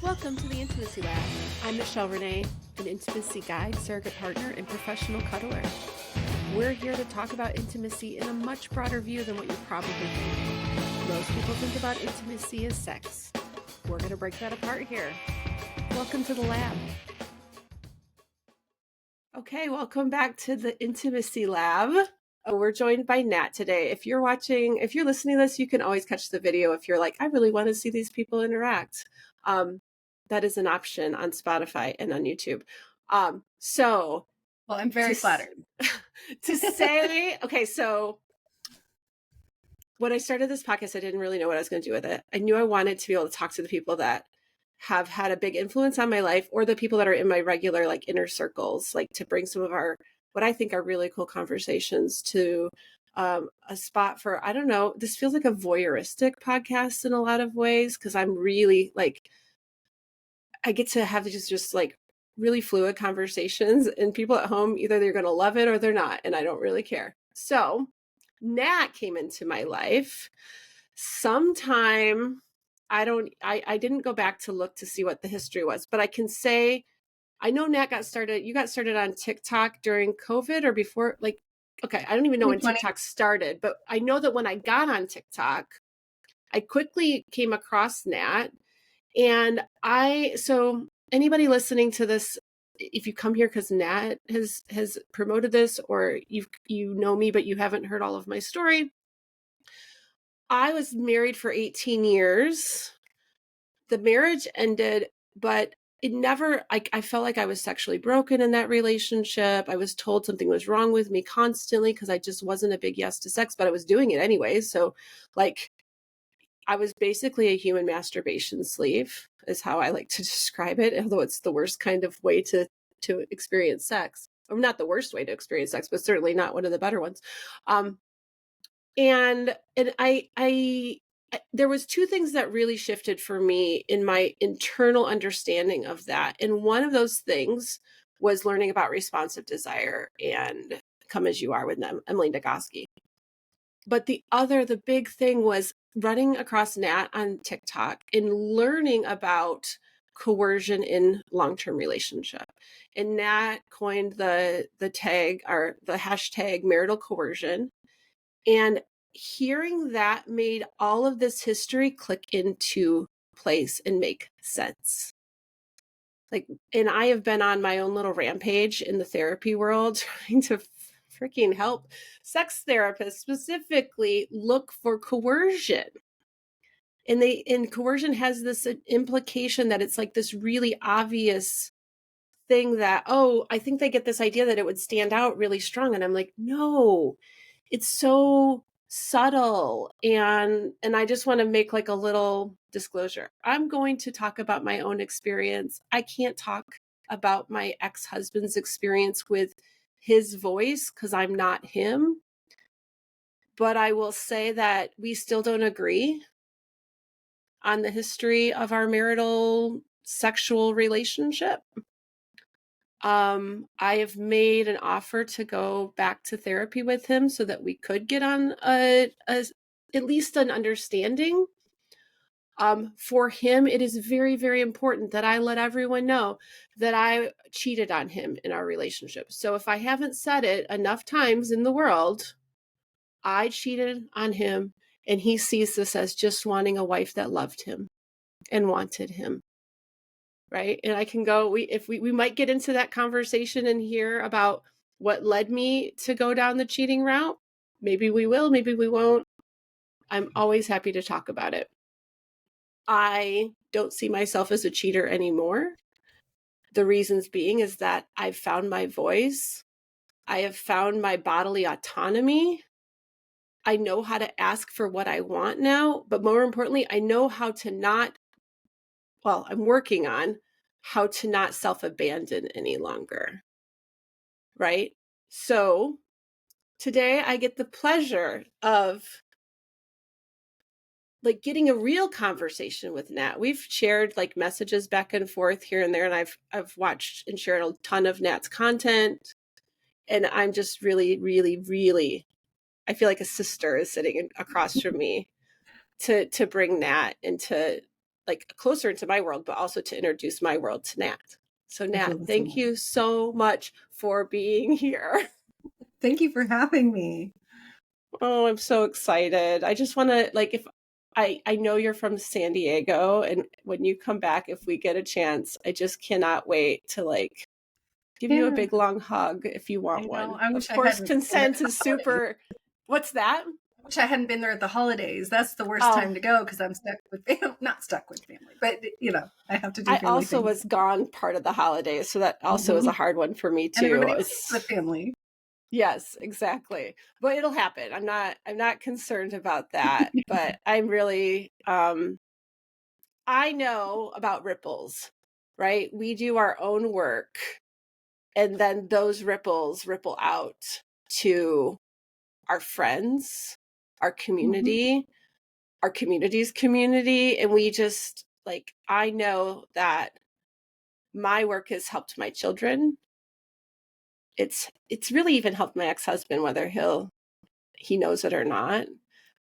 Welcome to the Intimacy Lab. I'm Michelle Renee, an intimacy guide, surrogate partner, and professional cuddler. We're here to talk about intimacy in a much broader view than what you probably think. Most people think about intimacy as sex. We're going to break that apart here. Welcome to the lab. Okay, welcome back to the Intimacy Lab. We're joined by Nat today. If you're listening to this, you can always catch the video if you're like, I really want to see these people interact. That is an option on Spotify and on YouTube. Well, I'm very flattered. To say, okay, so when I started this podcast, I didn't really know what I was going to do with it. I knew I wanted to be able to talk to the people that have had a big influence on my life, or the people that are in my regular inner circles, to bring some of what I think are really cool conversations to a spot for, I don't know, this feels like a voyeuristic podcast in a lot of ways, because I'm really I get to have just really fluid conversations, and people at home, either they're going to love it or they're not, and I don't really care. So Nat came into my life sometime. I didn't go back to look to see what the history was, but I can say, I know Nat you got started on TikTok during COVID or before, okay, I don't even know when TikTok started, but I know that when I got on TikTok, I quickly came across Nat. And so anybody listening to this, if you come here because Nat has promoted this, or you know me, but you haven't heard all of my story. I was married for 18 years. The marriage ended, but it never, I felt like I was sexually broken in that relationship. I was told something was wrong with me constantly because I just wasn't a big yes to sex, but I was doing it anyway. So I was basically a human masturbation sleeve, is how I like to describe it, although it's the worst kind of way to experience sex. Or not the worst way to experience sex, but certainly not one of the better ones. And I there was two things that really shifted for me in my internal understanding of that. And one of those things was learning about responsive desire and Come As You Are with Emily Nagoski. But the big thing was running across Nat on TikTok and learning about coercion in long-term relationship. And Nat coined the tag, or the hashtag, marital coercion. And hearing that made all of this history click into place and make sense. And I have been on my own little rampage in the therapy world trying to freaking help sex therapists specifically look for coercion. And coercion has this implication that it's this really obvious thing that, I think they get this idea that it would stand out really strong. And I'm like, no, it's so subtle. And I just want to make a little disclosure. I'm going to talk about my own experience. I can't talk about my ex-husband's experience with his voice because I'm not him. But I will say that we still don't agree on the history of our marital sexual relationship. I have made an offer to go back to therapy with him so that we could get on at least an understanding. For him, it is very, very important that I let everyone know that I cheated on him in our relationship. So if I haven't said it enough times in the world, I cheated on him, and he sees this as just wanting a wife that loved him and wanted him. Right. And I can go, we might get into that conversation and hear about what led me to go down the cheating route. Maybe we will, maybe we won't. I'm always happy to talk about it. I don't see myself as a cheater anymore. The reasons being is that I've found my voice. I have found my bodily autonomy. I know how to ask for what I want now, but more importantly, I know how to I'm working on how to not self-abandon any longer. Right? So today I get the pleasure of getting a real conversation with Nat. We've shared messages back and forth here and there, and I've watched and shared a ton of Nat's content. And I'm just really, really, really, I feel like a sister is sitting across from me to bring Nat into like closer into my world, but also to introduce my world to Nat. So I Nat, feel the same thank way. you so much for being here. Thank you for having me. Oh, I'm so excited. I just want to like if I know you're from San Diego, and when you come back, if we get a chance, I just cannot wait to like give you a Yeah, big long hug if you I want know. one. I Of wish I course, hadn't been there consent at the is holidays. super. What's that? I wish I hadn't been there at the holidays. That's the worst Oh, time to go because I'm stuck with not stuck with family, but I have to do I family also things. was gone part of the holidays, so that also is Hmm. a hard one for me And too. everybody else is It's with family. yes, exactly. But it'll happen. I'm not concerned about that, but I'm really I know about ripples, right? We do our own work and then those ripples ripple out to our friends, our Hmm. community, our community's community. And we just like, I know that my work has helped my children. It's really even helped my ex-husband, whether he knows it or not.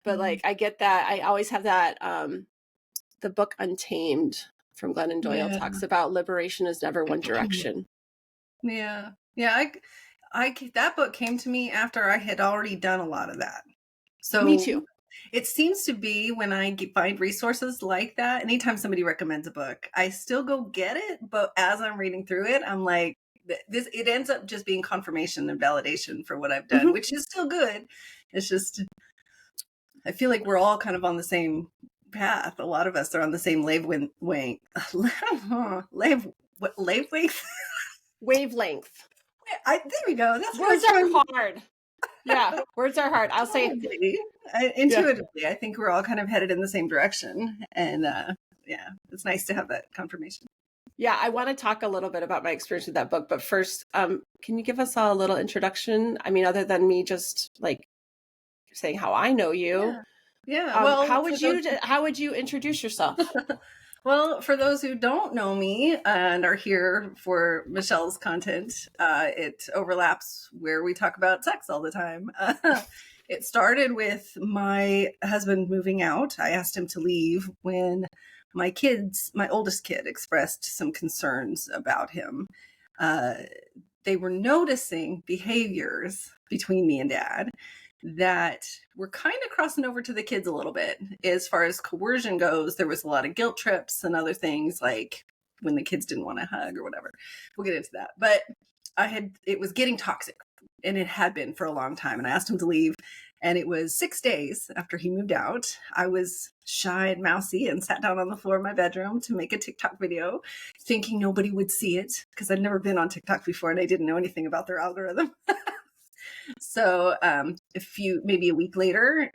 But like I get that. I always have that the book Untamed from Glennon Doyle Yeah. talks about liberation is never one direction. Yeah. Yeah. That book came to me after I had already done a lot of that. Me So too. it seems to be when I find resources like that, anytime somebody recommends a book, I still go get it. But as I'm reading through it, I'm like, it ends up just being confirmation and validation for what I've done, Mhm. which is still good. It's just, I feel like we're all kind of on the same path. A lot of us are on the same wavelength. Wavelength. There we go. That's what I Words was trying are to hard. Yeah, words are hard. I'll say, intuitively. yeah. Intuitively, I think we're all kind of headed in the same direction. And yeah, it's nice to have that confirmation. Yeah, I want to talk a little bit about my experience with that book, but first, can you give us all a little introduction? I mean, other than me just like saying how I know you, Yeah. Yeah. Well, how would you introduce yourself? for those who don't know me and are here for Michelle's content, it overlaps where we talk about sex all the time. It started with my husband moving out. I asked him to leave when my oldest kid, expressed some concerns about him. Uh, they were noticing behaviors between me and dad that were kind of crossing over to the kids a little bit. As far as coercion goes, there was a lot of guilt trips and other things like when the kids didn't want to hug or whatever. We'll get into that. But it was getting toxic, and it had been for a long time. And I asked him to leave. And it was 6 days after he moved out. I was shy and mousy and sat down on the floor of my bedroom to make a TikTok video, thinking nobody would see it because I'd never been on TikTok before and I didn't know anything about their algorithm. So maybe a week later,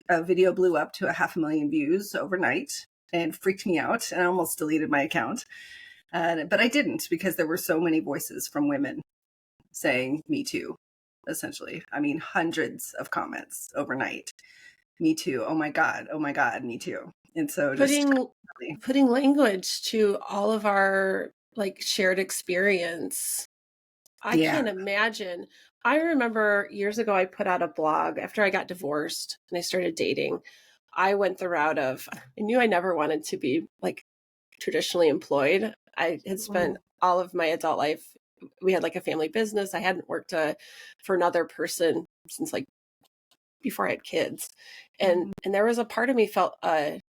a video blew up to 500,000 views overnight and freaked me out, and I almost deleted my account. But I didn't, because there were so many voices from women saying "Me too." Essentially, I mean, hundreds of comments overnight. "Me too." Oh my god. Oh my god. Me too. And so just Putting constantly. putting language to all of our like shared experience. I Yeah. can't imagine. I remember years ago I put out a blog after I got divorced and I started dating. I went the route of I knew I never wanted to be like traditionally employed. I had spent Mm, all of my adult life. We had like a family business. I hadn't worked for another person since like before I had kids, mm, and there was a part of me felt a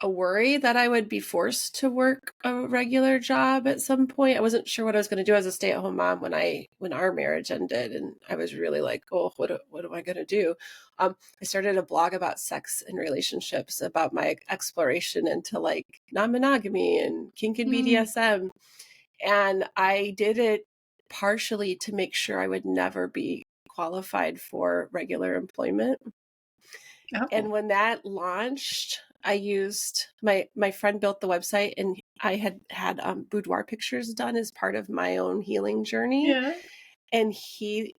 worry that I would be forced to work a regular job at some point. I wasn't sure what I was going to do as a stay-at-home mom when our marriage ended, and I was really like, "Oh, what am I going to do?" I started a blog about sex and relationships, about my exploration into like non-monogamy and kink and mm. BDSM, and I did it partially to make sure I would never be qualified for regular employment. Oh, And when that launched, I used my friend built the website, and I had boudoir pictures done as part of my own healing journey, yeah. and he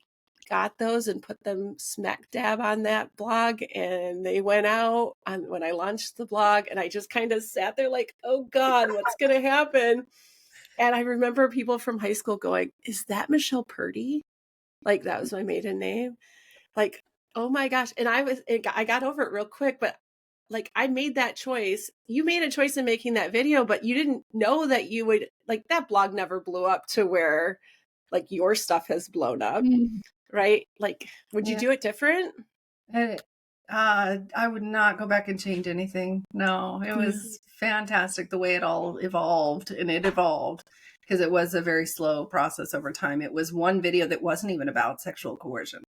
got those and put them smack dab on that blog, and they went out on when I launched the blog, and I just kind of sat there like, oh god, what's gonna happen? And I remember people from high school going, is that Michelle Purdy? Like that was my maiden name. Like, oh my gosh. And I got over it real quick, but like, I made that choice. You made a choice in making that video, but you didn't know that you would, like, that blog never blew up to where, like, your stuff has blown up, Mm. right? Like, would you Yeah. do it different? And I would not go back and change anything. No, it Yeah. was fantastic the way it all evolved, and it evolved because it was a very slow process over time. It was one video that wasn't even about sexual coercion.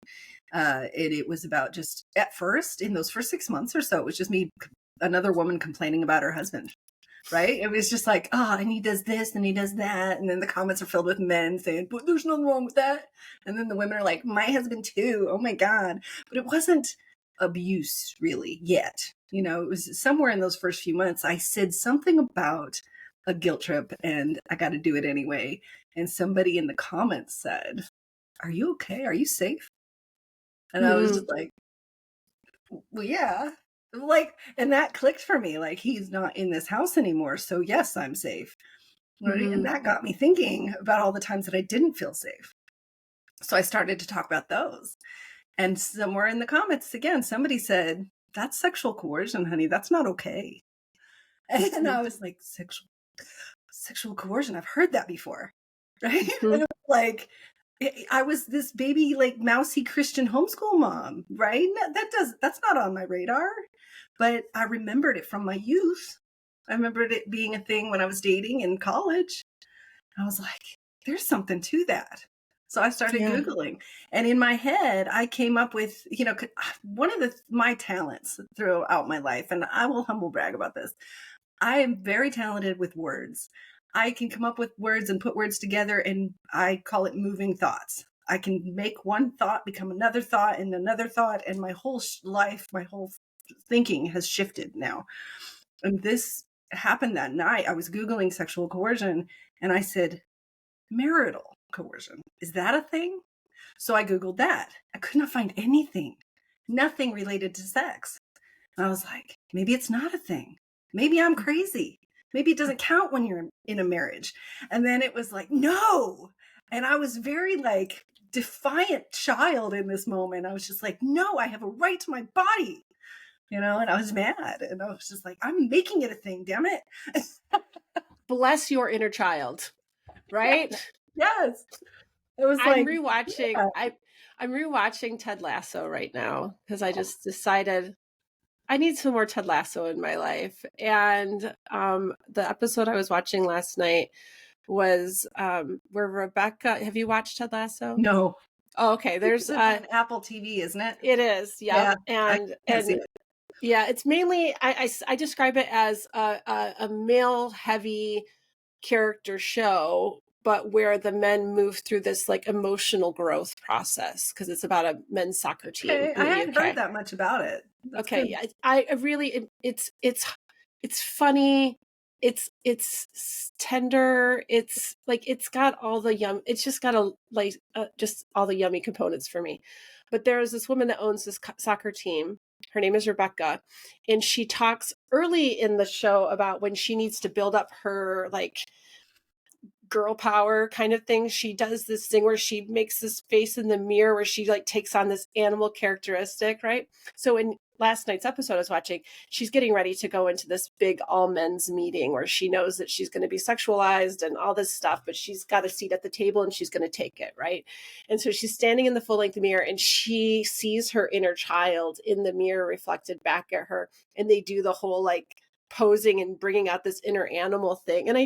It was about, just at first, in those first 6 months or so, it was just me, another woman complaining about her husband. Right? It was just like, oh, and he does this and he does that. And then the comments are filled with men saying, but there's nothing wrong with that. And then the women are like, my husband too. Oh my God. But it wasn't abuse really yet. You know, it was somewhere in those first few months, I said something about a guilt trip and I got to do it anyway. And somebody in the comments said, are you okay? Are you safe? And I was just like, well, yeah. Like, and that clicked for me. Like, he's not in this house anymore. So, yes, I'm safe. Right. And Mm-hmm. that got me thinking about all the times that I didn't feel safe. So I started to talk about those. And somewhere in the comments, again, somebody said, that's sexual coercion, honey. That's not okay. And I was like, sexual coercion. I've heard that before. Right. Mm-hmm. And it was like, I was this baby, like, mousy Christian homeschool mom, right? That's not on my radar, but I remembered it from my youth. I remembered it being a thing when I was dating in college. I was like, there's something to that. So I started Yeah. Googling, and in my head, I came up with, one of my talents throughout my life, and I will humble brag about this. I am very talented with words. I can come up with words and put words together, and I call it moving thoughts. I can make one thought become another thought and another thought, and my whole life, my whole thinking has shifted now. And this happened that night. I was Googling sexual coercion, and I said, marital coercion. Is that a thing? So I Googled that. I could not find anything, nothing related to sex. I was like, maybe it's not a thing. Maybe I'm crazy. Maybe it doesn't count when you're in a marriage. And then it was like, no. And I was very, like, defiant child in this moment. I was just like, no, I have a right to my body, and I was mad. And I was just like, I'm making it a thing, damn it. Bless your inner child, right? Yes. It was I'm like, rewatching. yeah. I'm rewatching Ted Lasso right now because I just decided I need some more Ted Lasso in my life. And the episode I was watching last night was where Rebecca. Have you watched Ted Lasso? No. Oh, okay. There's It's on Apple TV, isn't it? it is, yeah, Yeah. I can't see and it. yeah, it's mainly I describe it as a male heavy character show, but where the men move through this like emotional growth process because it's about a men's soccer team Okay. in I the hadn't heard UK. that much about it. That's Okay, good. yeah, I really it's funny. It's tender. It's like it's got all the yum. It's just got a like just all the yummy components for me. But there is this woman that owns this soccer team. Her name is Rebecca, and she talks early in the show about when she needs to build up her like girl power kind of thing. She does this thing where she makes this face in the mirror where she like takes on this animal characteristic, right? So in last night's episode I was watching, she's getting ready to go into this big all men's meeting where she knows that she's going to be sexualized and all this stuff, but she's got a seat at the table and she's going to take it, right? And so she's standing in the full length mirror and she sees her inner child in the mirror reflected back at her, and they do the whole like posing and bringing out this inner animal thing. And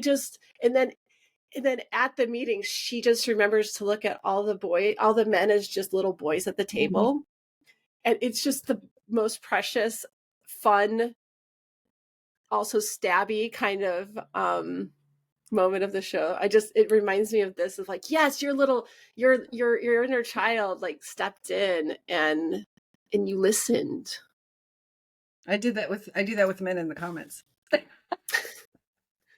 then at the meeting, she just remembers to look at all the men as just little boys at the Mhm. table. And it's just the most precious, fun, also stabby kind of moment of the show. It reminds me of this of like, yes, your inner child like stepped in and you listened. I do that with men in the comments.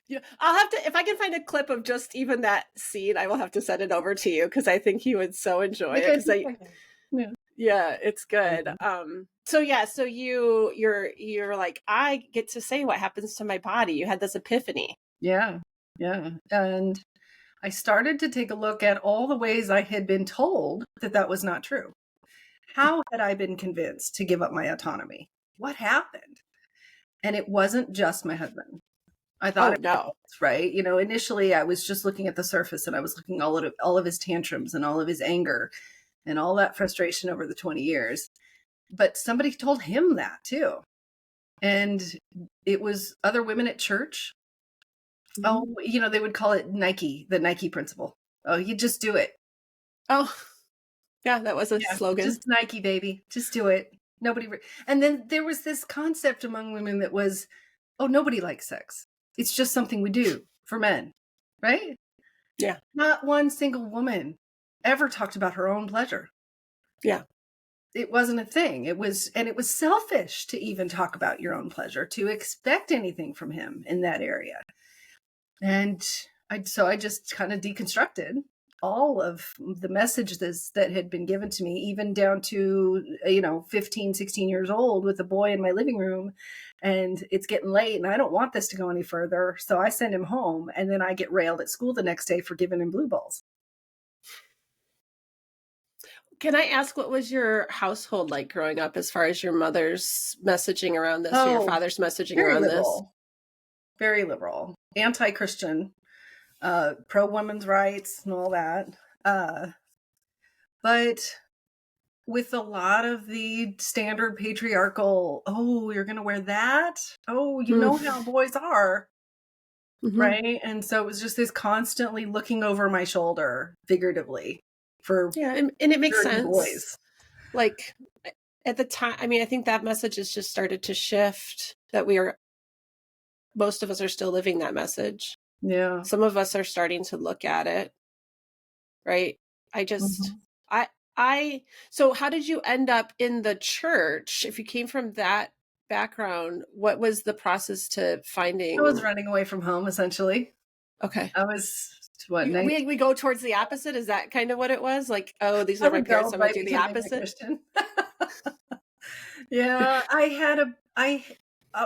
Yeah, I'll have to, if I can find a clip of just even that scene, I will have to send it over to you because I think you would so enjoy it. Because Yeah. yeah, it's good. So yeah, so you're like, I get to say what happens to my body. You had this epiphany. Yeah. Yeah. And I started to take a look at all the ways I had been told that that was not true. How had I been convinced to give up my autonomy? What happened? And it wasn't just my husband. I thought Oh, it no. was, right? You know, initially I was just looking at the surface and I was looking all of his tantrums and all of his anger and all that frustration over the 20 years. But somebody told him that too. And it was other women at church. Mhm. Oh, you know, they would call it Nike, the Nike principle. Oh, you just do it. Oh, yeah, that was a Yeah, slogan. just Nike, baby. Just do it. Nobody. And then there was this concept among women that was, oh, nobody likes sex. It's just something we do for men, right? Yeah. Not one single woman ever talked about her own pleasure. Yeah. It wasn't a thing. And it was selfish to even talk about your own pleasure, to expect anything from him in that area. And so I just kind of deconstructed all of the messages that had been given to me, even down to, 15, 16 years old with a boy in my living room. And it's getting late and I don't want this to go any further. So I send him home and then I get railed at school the next day for giving him blue balls. Can I ask, what was your household like growing up as far as your mother's messaging around this or your Oh, father's messaging very around this? liberal, very liberal, anti-Christian, pro women's rights and all that. But with a lot of the standard patriarchal, oh, you're going to wear that? Oh, you know how boys are, Mm-hmm. right? And so it was just this constantly looking over my shoulder, figuratively, for Yeah, and it makes certain sense. boys. Like at the time, I mean, I think that message has just started to shift, that most of us are still living that message. Yeah. Some of us are starting to look at it, right? I just, Mhm. I, so how did you end up in the church? If you came from that background, what was the process to I was finding? running away from home, essentially. Okay. I was, what, We go towards the opposite. Is that kind of what it was? Like, oh, these I are my parents. rebelled I'm going by to do the becoming a opposite. Christian. Yeah,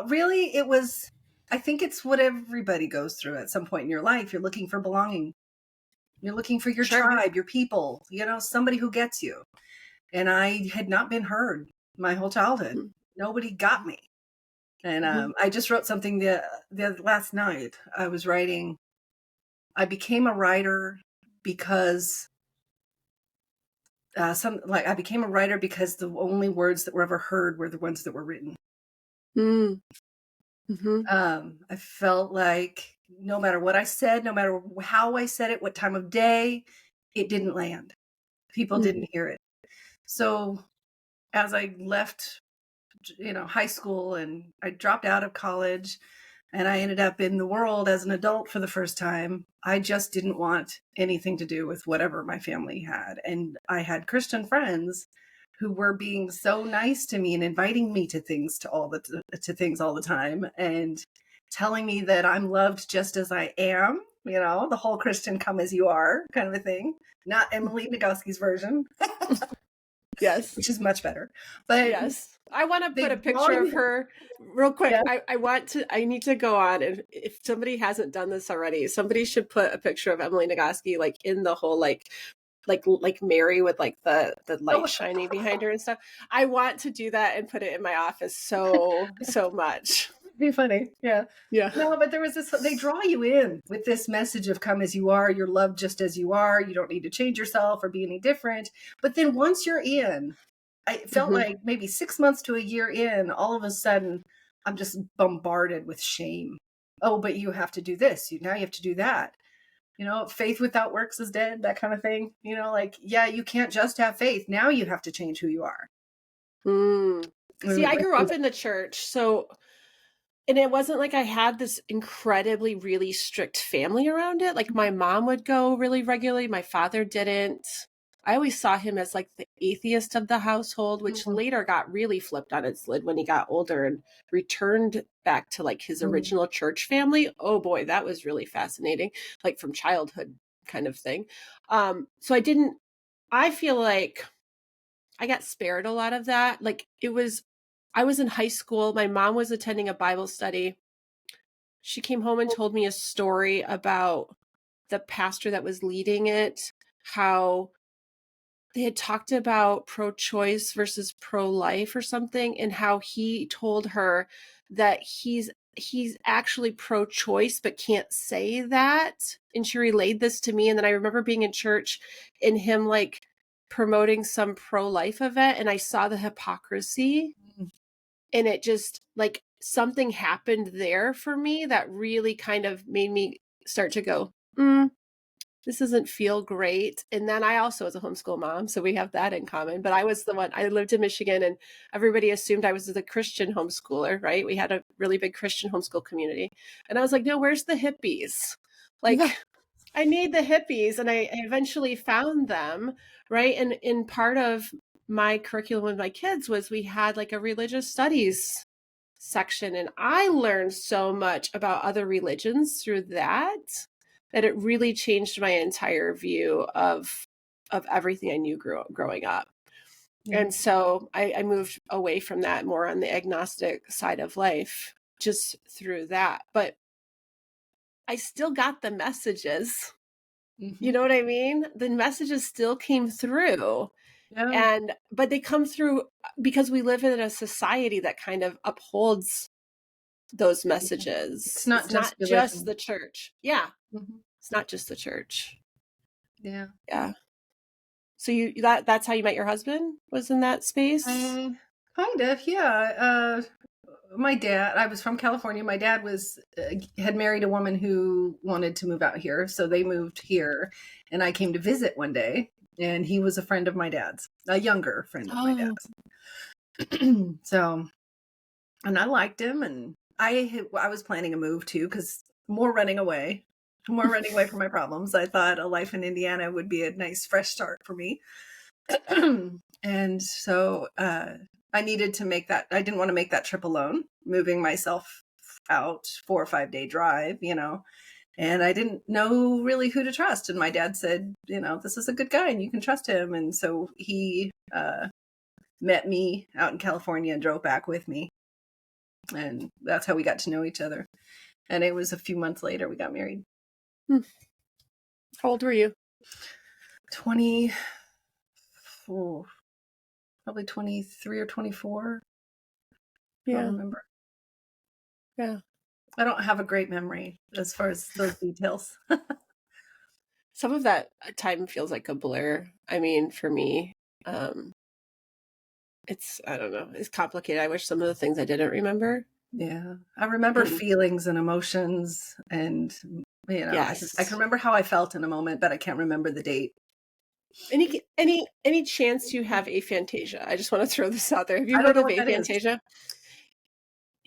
really, it was, I think it's what everybody goes through at some point in your life. You're looking for belonging. You're looking for your Sure. tribe, your people, somebody who gets you. And I had not been heard my whole childhood. Mm-hmm. Nobody got me. And Mm-hmm. I just wrote something the last night. I became a writer because I became a writer because the only words that were ever heard were the ones that were written. Mm-hmm. I felt like no matter what I said, no matter how I said it, what time of day, it didn't land. People Mm-hmm. didn't hear it. So as I left, high school and I dropped out of college and I ended up in the world as an adult for the first time, I just didn't want anything to do with whatever my family had. And I had Christian friends who were being so nice to me and inviting me to things to things all the time and telling me that I'm loved just as I am, the whole Christian come as you are kind of a thing. Not Emily Nagoski's version, Yes. which is much better. But Yes. I want to put they a draw picture of you. her real quick. Yeah. I need to go on. And if somebody hasn't done this already, somebody should put a picture of Emily Nagoski, like in the whole, like Mary with like the light Oh, shining behind her and stuff. I want to do that and put it in my office so much. be funny. Yeah. Yeah. No, but there was they draw you in with this message of come as you are, you're loved just as you are, you don't need to change yourself or be any different. But then once you're in, I felt Mm-hmm. like maybe 6 months to a year in, all of a sudden, I'm just bombarded with shame. Oh, but you have to do this. Now you have to do that. Faith without works is dead, that kind of thing. Yeah, you can't just have faith. Now you have to change who you are. Mm. See, I grew Like, up in the church, so and it wasn't like I had this incredibly really strict family around it. Like my mom would go really regularly, my father didn't. I always saw him as like the atheist of the household, which mhm, later got really flipped on its lid when he got older and returned back to like his mhm, original church family. Oh boy, that was really fascinating, like from childhood kind of thing. So I feel like I got spared a lot of that. I was in high school. My mom was attending a Bible study. She came home and told me a story about the pastor that was leading it, how they had talked about pro-choice versus pro-life or something, and how he told her that he's actually pro-choice but can't say that. And she relayed this to me, and then I remember being in church and him like promoting some pro-life event, and I saw the hypocrisy, and it just like something happened there for me that really kind of made me start to go, this doesn't feel great. And then I also was a homeschool mom, so we have that in common. But I was the one, I lived in Michigan, and everybody assumed I was the Christian homeschooler, right? We had a really big Christian homeschool community. And I was like, no, where's the hippies? Yeah. Like, I need the hippies. And I eventually found them, right? And in part of my curriculum with my kids was we had like a religious studies section. And I learned so much about other religions through that it really changed my entire view of everything I knew growing up. Yeah. And so I moved away from that, more on the agnostic side of life, just through that. But I still got the messages. You know what I mean? The messages still came through. Yeah. But they come through because we live in a society that kind of upholds those messages. It's not just religion. the church. Yeah. Mhm. It's not just the church. Yeah. Yeah. So that's how you met your husband, was in that space? Kind of, yeah. My dad, I was from California. My dad had married a woman who wanted to move out here, so they moved here, and I came to visit one day, and he was a friend of my dad's, a younger friend of my dad's. So, and I liked him, and I was planning a move too, because more running away from my problems. I thought a life in Indiana would be a nice fresh start for me. And so I needed to make that. I didn't want to make that trip alone, moving myself out 4 or 5 day drive, and I didn't know really who to trust. And my dad said, this is a good guy and you can trust him. And so he met me out in California and drove back with me. And that's how we got to know each other. And it was a few months later we got married. How old were you? 24, probably 23 or 24. I don't remember. Yeah. I don't have a great memory as far as those details. Some of that time feels like a blur. I mean, for me, it's, I don't know, it's complicated. I wish some of the things I didn't remember. Yeah. I remember feelings and emotions, and, Yes. I can remember how I felt in a moment, but I can't remember the date. Any chance you have aphantasia? I just want to throw this out there. Have you I don't heard know of what that is. aphantasia?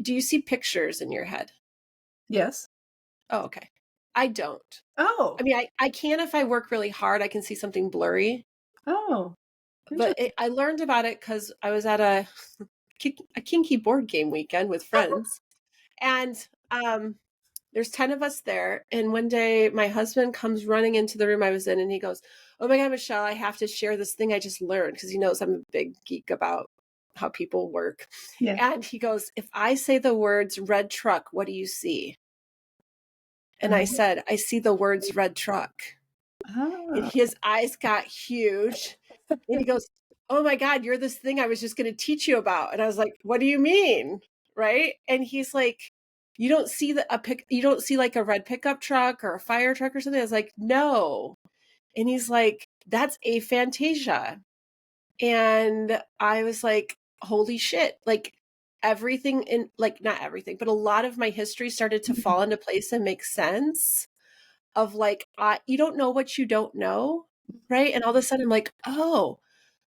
Do you see pictures in your head? Yes. Oh, okay. I don't. Oh. I mean, I can if I work really hard. I can see something blurry. Oh. But I learned about it because I was at a kinky board game weekend with friends. And there's 10 of us there. And one day my husband comes running into the room I was in, and he goes, oh my God, Michelle, I have to share this thing I just learned, because he knows I'm a big geek about how people work. Yeah. And he goes, if I say the words red truck, what do you see? And I said, I see the words red truck. And his eyes got huge. And he goes, oh my God, you're this thing I was just going to teach you about. And I was like, what do you mean? Right. And he's like, you don't see you don't see like a red pickup truck or a fire truck or something. I was like, no. And he's like, that's aphantasia. And I was like, holy shit. Like everything like not everything, but a lot of my history started to fall into place and make sense of like, you don't know what you don't know. Right. And all of a sudden I'm like, oh,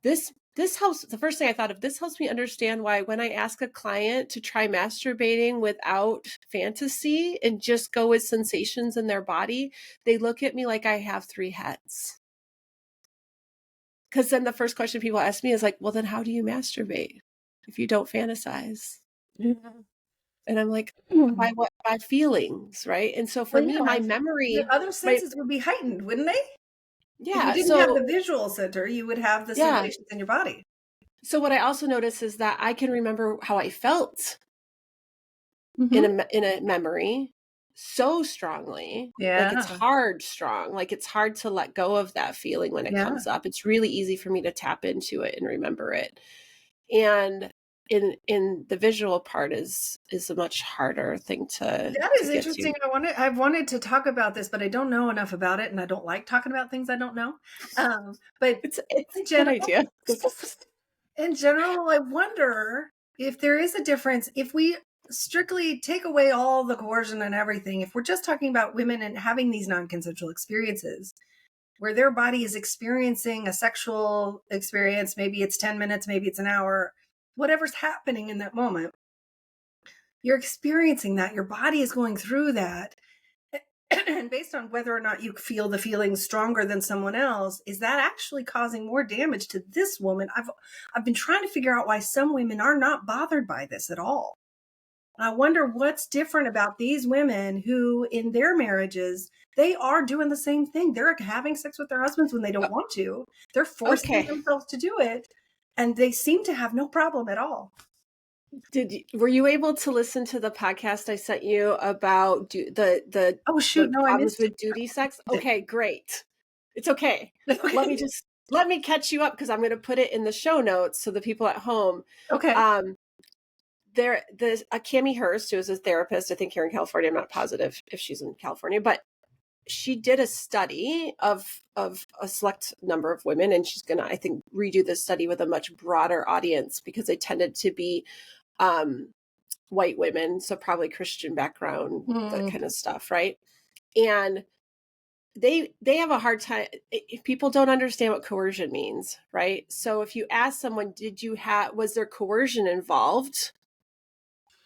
this helps. The first thing I thought of, this helps me understand why when I ask a client to try masturbating without fantasy and just go with sensations in their body, they look at me like I have 3 heads. Because then the first question people ask me is like, well, then how do you masturbate if you don't fantasize? Yeah. And I'm like, by what? By feelings, right? And so for me, my memory, your other senses would be heightened, wouldn't they? If you didn't have the visual center, you would have the sensations in your body. So what I also notice is that I can remember how I felt in a memory. so strongly. Like it's Yeah. hard strong. Like it's hard to let go of that feeling when it Yeah. comes up. It's really easy for me to tap into it and remember it. And in the visual part is a much harder thing That to is get to. interesting. I've wanted to talk about this, but I don't know enough about it, and I don't like talking about things I don't know. But It's in a good general, idea. I wonder if there is a difference if we strictly take away all the coercion and everything. If we're just talking about women and having these non-consensual experiences, where their body is experiencing a sexual experience, maybe it's 10 minutes, maybe it's an hour, whatever's happening in that moment, you're experiencing that. Your body is going through that. And based on whether or not you feel the feeling stronger than someone else, is that actually causing more damage to this woman? I've been trying to figure out why some women are not bothered by this at all. I wonder what's different about these women who, in their marriages, they are doing the same thing. They're having sex with their husbands when they don't want to. They're forcing Okay. themselves to do it, and they seem to have no problem at all. Were you able to listen to the podcast I sent you about Oh shoot, the no, I problems missed with duty sex? it. Okay, great. It's okay. Let me Okay. just let me catch you up because I'm going to put it in the show notes so the people at home. Okay. Um, there's a Cammie Hurst, who is a therapist, I think here in California. I'm not positive if she's in California, but she did a study of a select number of women, and she's going to, I think, redo this study with a much broader audience because they tended to be um, white women, so probably Christian background, that Mm. kind of stuff, right? And they have a hard time. People don't understand what coercion means, right? So if you ask someone, was there coercion involved?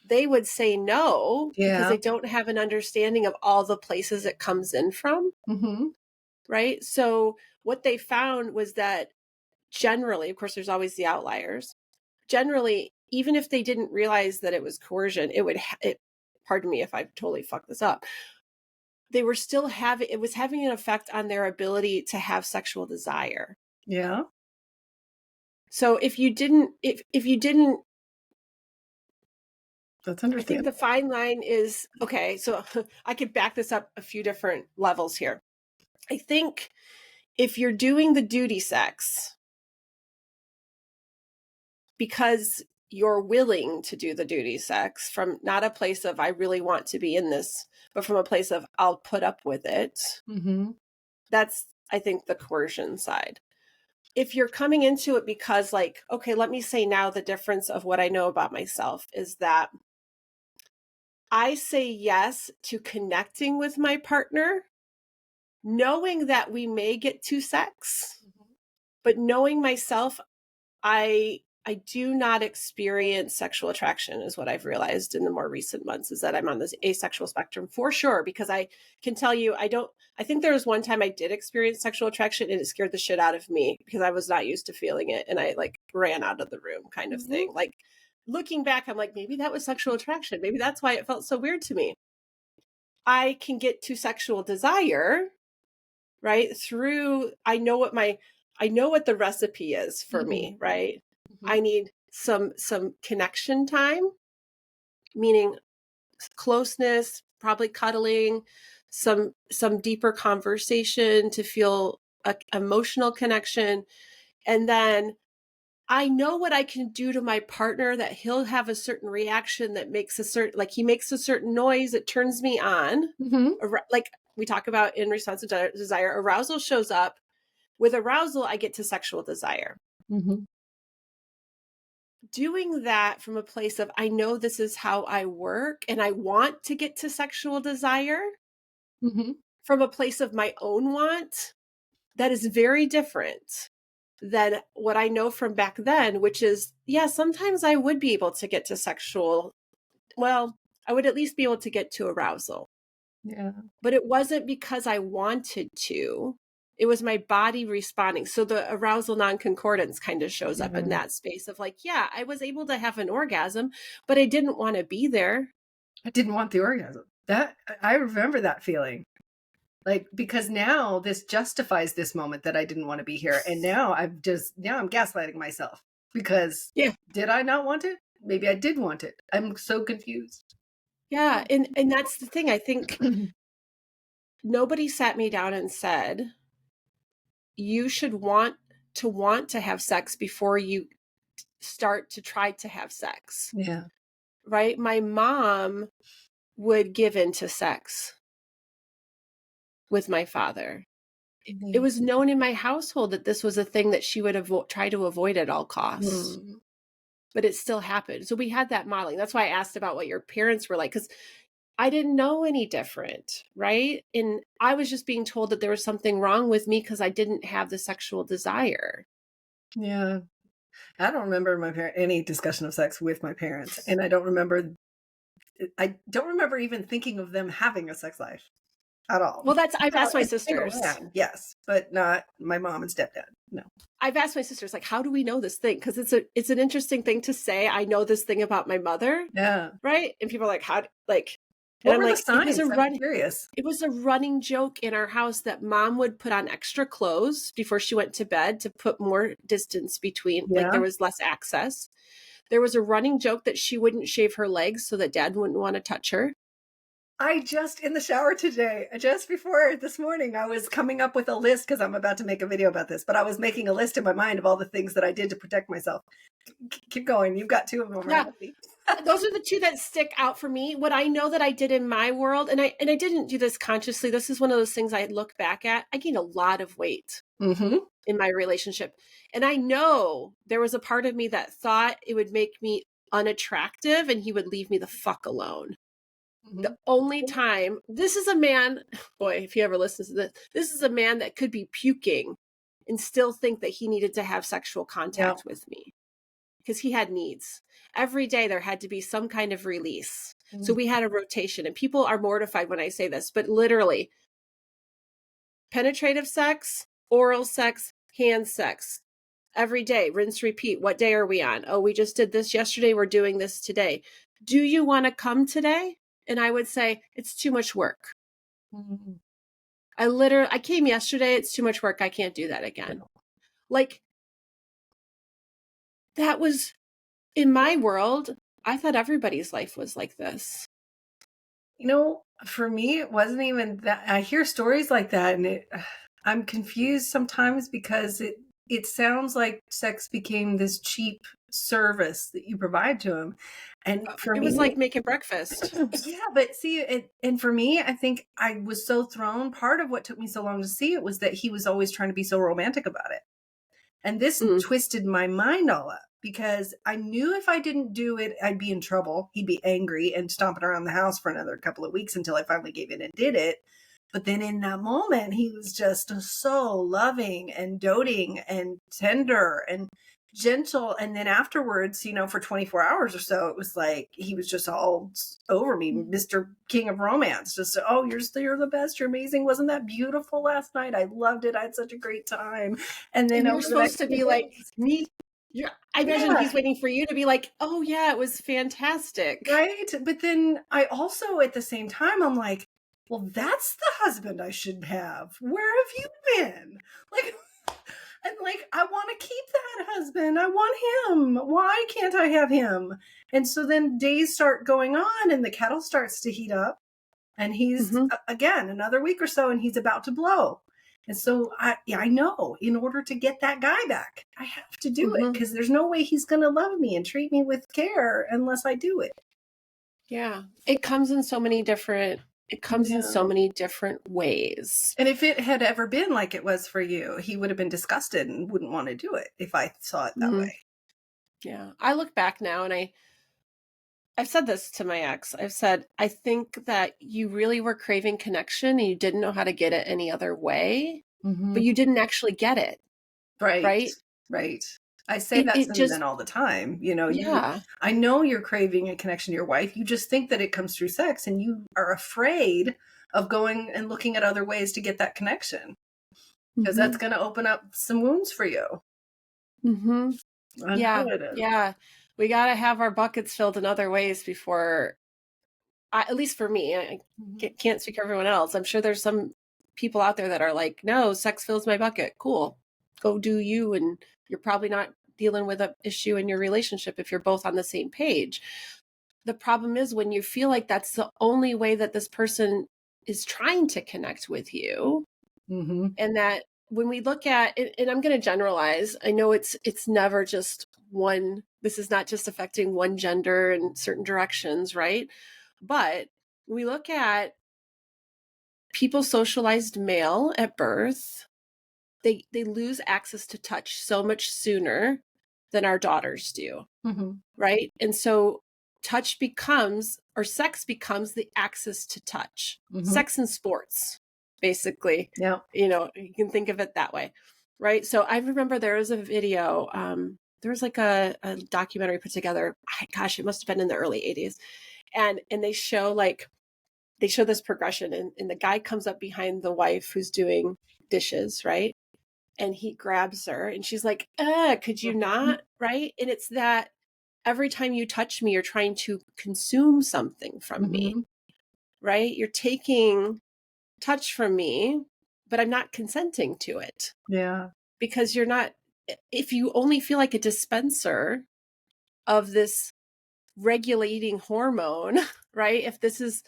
They would say no because Yeah. they don't have an understanding of all the places it comes in from, Mm-hmm. right? So what they found was that generally, of course, there's always the outliers. Generally, even if they didn't realize that it was coercion, pardon me if I totally fucked this up, they were still having, it was having an effect on their ability to have sexual desire. Yeah. So if you didn't, That's I think the understandable. fine line is, okay, so I could back this up a few different levels here. I think if you're doing the duty sex because you're willing to do the duty sex from not a place of I really want to be in this, but from a place of I'll put up with it, Mm-hmm. that's, I think, the coercion side. If you're coming into it because, like, okay, let me say now the difference of what I know about myself is that I say yes to connecting with my partner, knowing that we may get to sex, but knowing myself, I do not experience sexual attraction is what I've realized in the more recent months, is that I'm on this asexual spectrum for sure, because I can tell you I think there was one time I did experience sexual attraction and it scared the shit out of me because I was not used to feeling it and I like ran out of the room kind of Mm-hmm. thing. Like looking back, I'm like, maybe that was sexual attraction. Maybe that's why it felt so weird to me. I can get to sexual desire, right? Through I know what the recipe is for Mm-hmm. me, right? Mm-hmm. I need some connection time, meaning closeness, probably cuddling, some deeper conversation to feel a emotional connection. And then I know what I can do to my partner that he'll have a certain reaction that makes a certain, like he makes a certain noise that turns me on. Mm-hmm. Like we talk about in response to desire, arousal shows up. With arousal, I get to sexual desire. Mm-hmm. Doing that from a place of, I know this is how I work and I want to get to sexual desire Mm-hmm. from a place of my own want, that is very different than what I know from back then, which is, yeah, sometimes I would be able to get to well, I would at least be able to get to arousal. Yeah. But it wasn't because I wanted to. It was my body responding. So the arousal non-concordance kind of shows up in Yeah. that space of like, yeah, I was able to have an orgasm, but I didn't want to be there. I didn't want the orgasm. That I remember that feeling. Like, because now this justifies this moment that I didn't want to be here. And now I'm gaslighting myself because Yeah. did I not want it? Maybe I did want it. I'm so confused. Yeah, and that's the thing. I think nobody sat me down and said, you should want to have sex before you start to try to have sex. Yeah. Right? My mom would give into sex with my father. It Mhm. was known in my household that this was a thing that she would try to avoid at all costs, Mm. but it still happened. So we had that modeling. That's why I asked about what your parents were like, because I didn't know any different, right? And I was just being told that there was something wrong with me because I didn't have the sexual desire. Yeah. I don't remember any discussion of sex with my parents, and I don't remember even thinking of them having a sex life at all. Well, I've Now, asked my if they sisters. ran, yes, but not my mom and stepdad. No. I've asked my sisters, like, how do we know this thing? Because it's an interesting thing to say. I know this thing about my mother, Yeah. right? And people are like, how, like, and What I'm were the like, signs? I'm curious. it was a running joke in our house that mom would put on extra clothes before she went to bed to put more distance between, like, there Yeah. was less access. There was a running joke that she wouldn't shave her legs so that dad wouldn't want to touch her. I just in the shower today, just before this morning, I was coming up with a list because I'm about to make a video about this, but I was making a list in my mind of all the things that I did to protect myself. Keep going. You've got two of them right Yeah, at me. those are the two that stick out for me. What I know that I did in my world, and I didn't do this consciously. This is one of those things I look back at. I gained a lot of weight Mm-hmm. in my relationship. And I know there was a part of me that thought it would make me unattractive and he would leave me the fuck alone. Mm-hmm. The only time, this is a man, boy, if he ever listens to this is a man that could be puking and still think that he needed to have sexual Yeah. contact with me because he had needs. Every day there had to be some kind of release. So we had a rotation, and people are mortified when I say this, but literally penetrative sex, oral sex, hand sex. Every day, rinse, repeat. What day are we on? Oh, we just did this yesterday. We're doing this today. Do you want to come today? And I would say, it's too much work. Mm-hmm. I came yesterday. It's too much work. I can't do that again. Like, that was in my world. I thought everybody's life was like this. For me, it wasn't even that. I hear stories like that, and I'm confused sometimes because it sounds like sex became this cheap service that you provide to him, and for It was me, like making breakfast. yeah. But see, and for me, I think I was so thrown. Part of what took me so long to see it was that he was always trying to be so romantic about it. And this Mm. twisted my mind all up because I knew if I didn't do it, I'd be in trouble. He'd be angry and stomping around the house for another couple of weeks until I finally gave in and did it. But then in that moment, he was just so loving and doting and tender and gentle. And then afterwards, for 24 hours or so, it was like he was just all over me, Mr. King of Romance. Just, oh, you're the best. You're amazing. Wasn't that beautiful last night? I loved it. I had such a great time. And then And you're over the next supposed to few be like, days, me. I imagine yeah, he's waiting for you to be like, oh, yeah, it was fantastic. right. But then I also, at the same time, I'm like, well, that's the husband I should have. Where have you been? Like, and like, I want to keep that husband. I want him. Why can't I have him? And so then days start going on and the kettle starts to heat up. And he's, Mm-hmm. again, another week or so, and he's about to blow. And so I know in order to get that guy back, I have to do it Mm-hmm. because there's no way he's going to love me and treat me with care unless I do it. Yeah. It comes in so many different Yeah. ways. And if it had ever been like it was for you, he would have been disgusted and wouldn't want to do it if I saw it that Mm-hmm. way. Yeah. I look back now and I've said this to my ex. I've said, I think that you really were craving connection and you didn't know how to get it any other way, Mm-hmm. but you didn't actually get it. Right. Right. Right. I say It, that it to just, men all the time. yeah. I know you're craving a connection to your wife. You just think that it comes through sex and you are afraid of going and looking at other ways to get that connection because Mm-hmm. that's going to open up some wounds for you. Mm-hmm. I know Yeah. it is. Yeah. We got to have our buckets filled in other ways before, at least for me, I Mhm. can't speak for everyone else. I'm sure there's some people out there that are like, no, sex fills my bucket. Cool. Go do you. And you're probably not dealing with an issue in your relationship if you're both on the same page. the problem is when you feel like that's the only way that this person is trying to connect with you, Mm-hmm. and that when we look at it, and I'm going to generalize, I know it's never just one, this is not just affecting one gender in certain directions, right? But we look at people socialized male at birth, they lose access to touch so much sooner than our daughters do, Mm-hmm. right? And so touch becomes, or sex becomes, the access to touch. Mm-hmm. Sex and sports, basically. Yeah. You can think of it that way, right? So I remember there was a video, there was like a documentary put together, gosh, it must have been in the early 80s. And they show this progression, and the guy comes up behind the wife who's doing dishes, right? And he grabs her and she's like, could you not? Right. And it's that every time you touch me, you're trying to consume something from me, Mm-hmm. right? You're taking touch from me, but I'm not consenting to it, Yeah. because you're not, if you only feel like a dispenser of this regulating hormone, right? If this was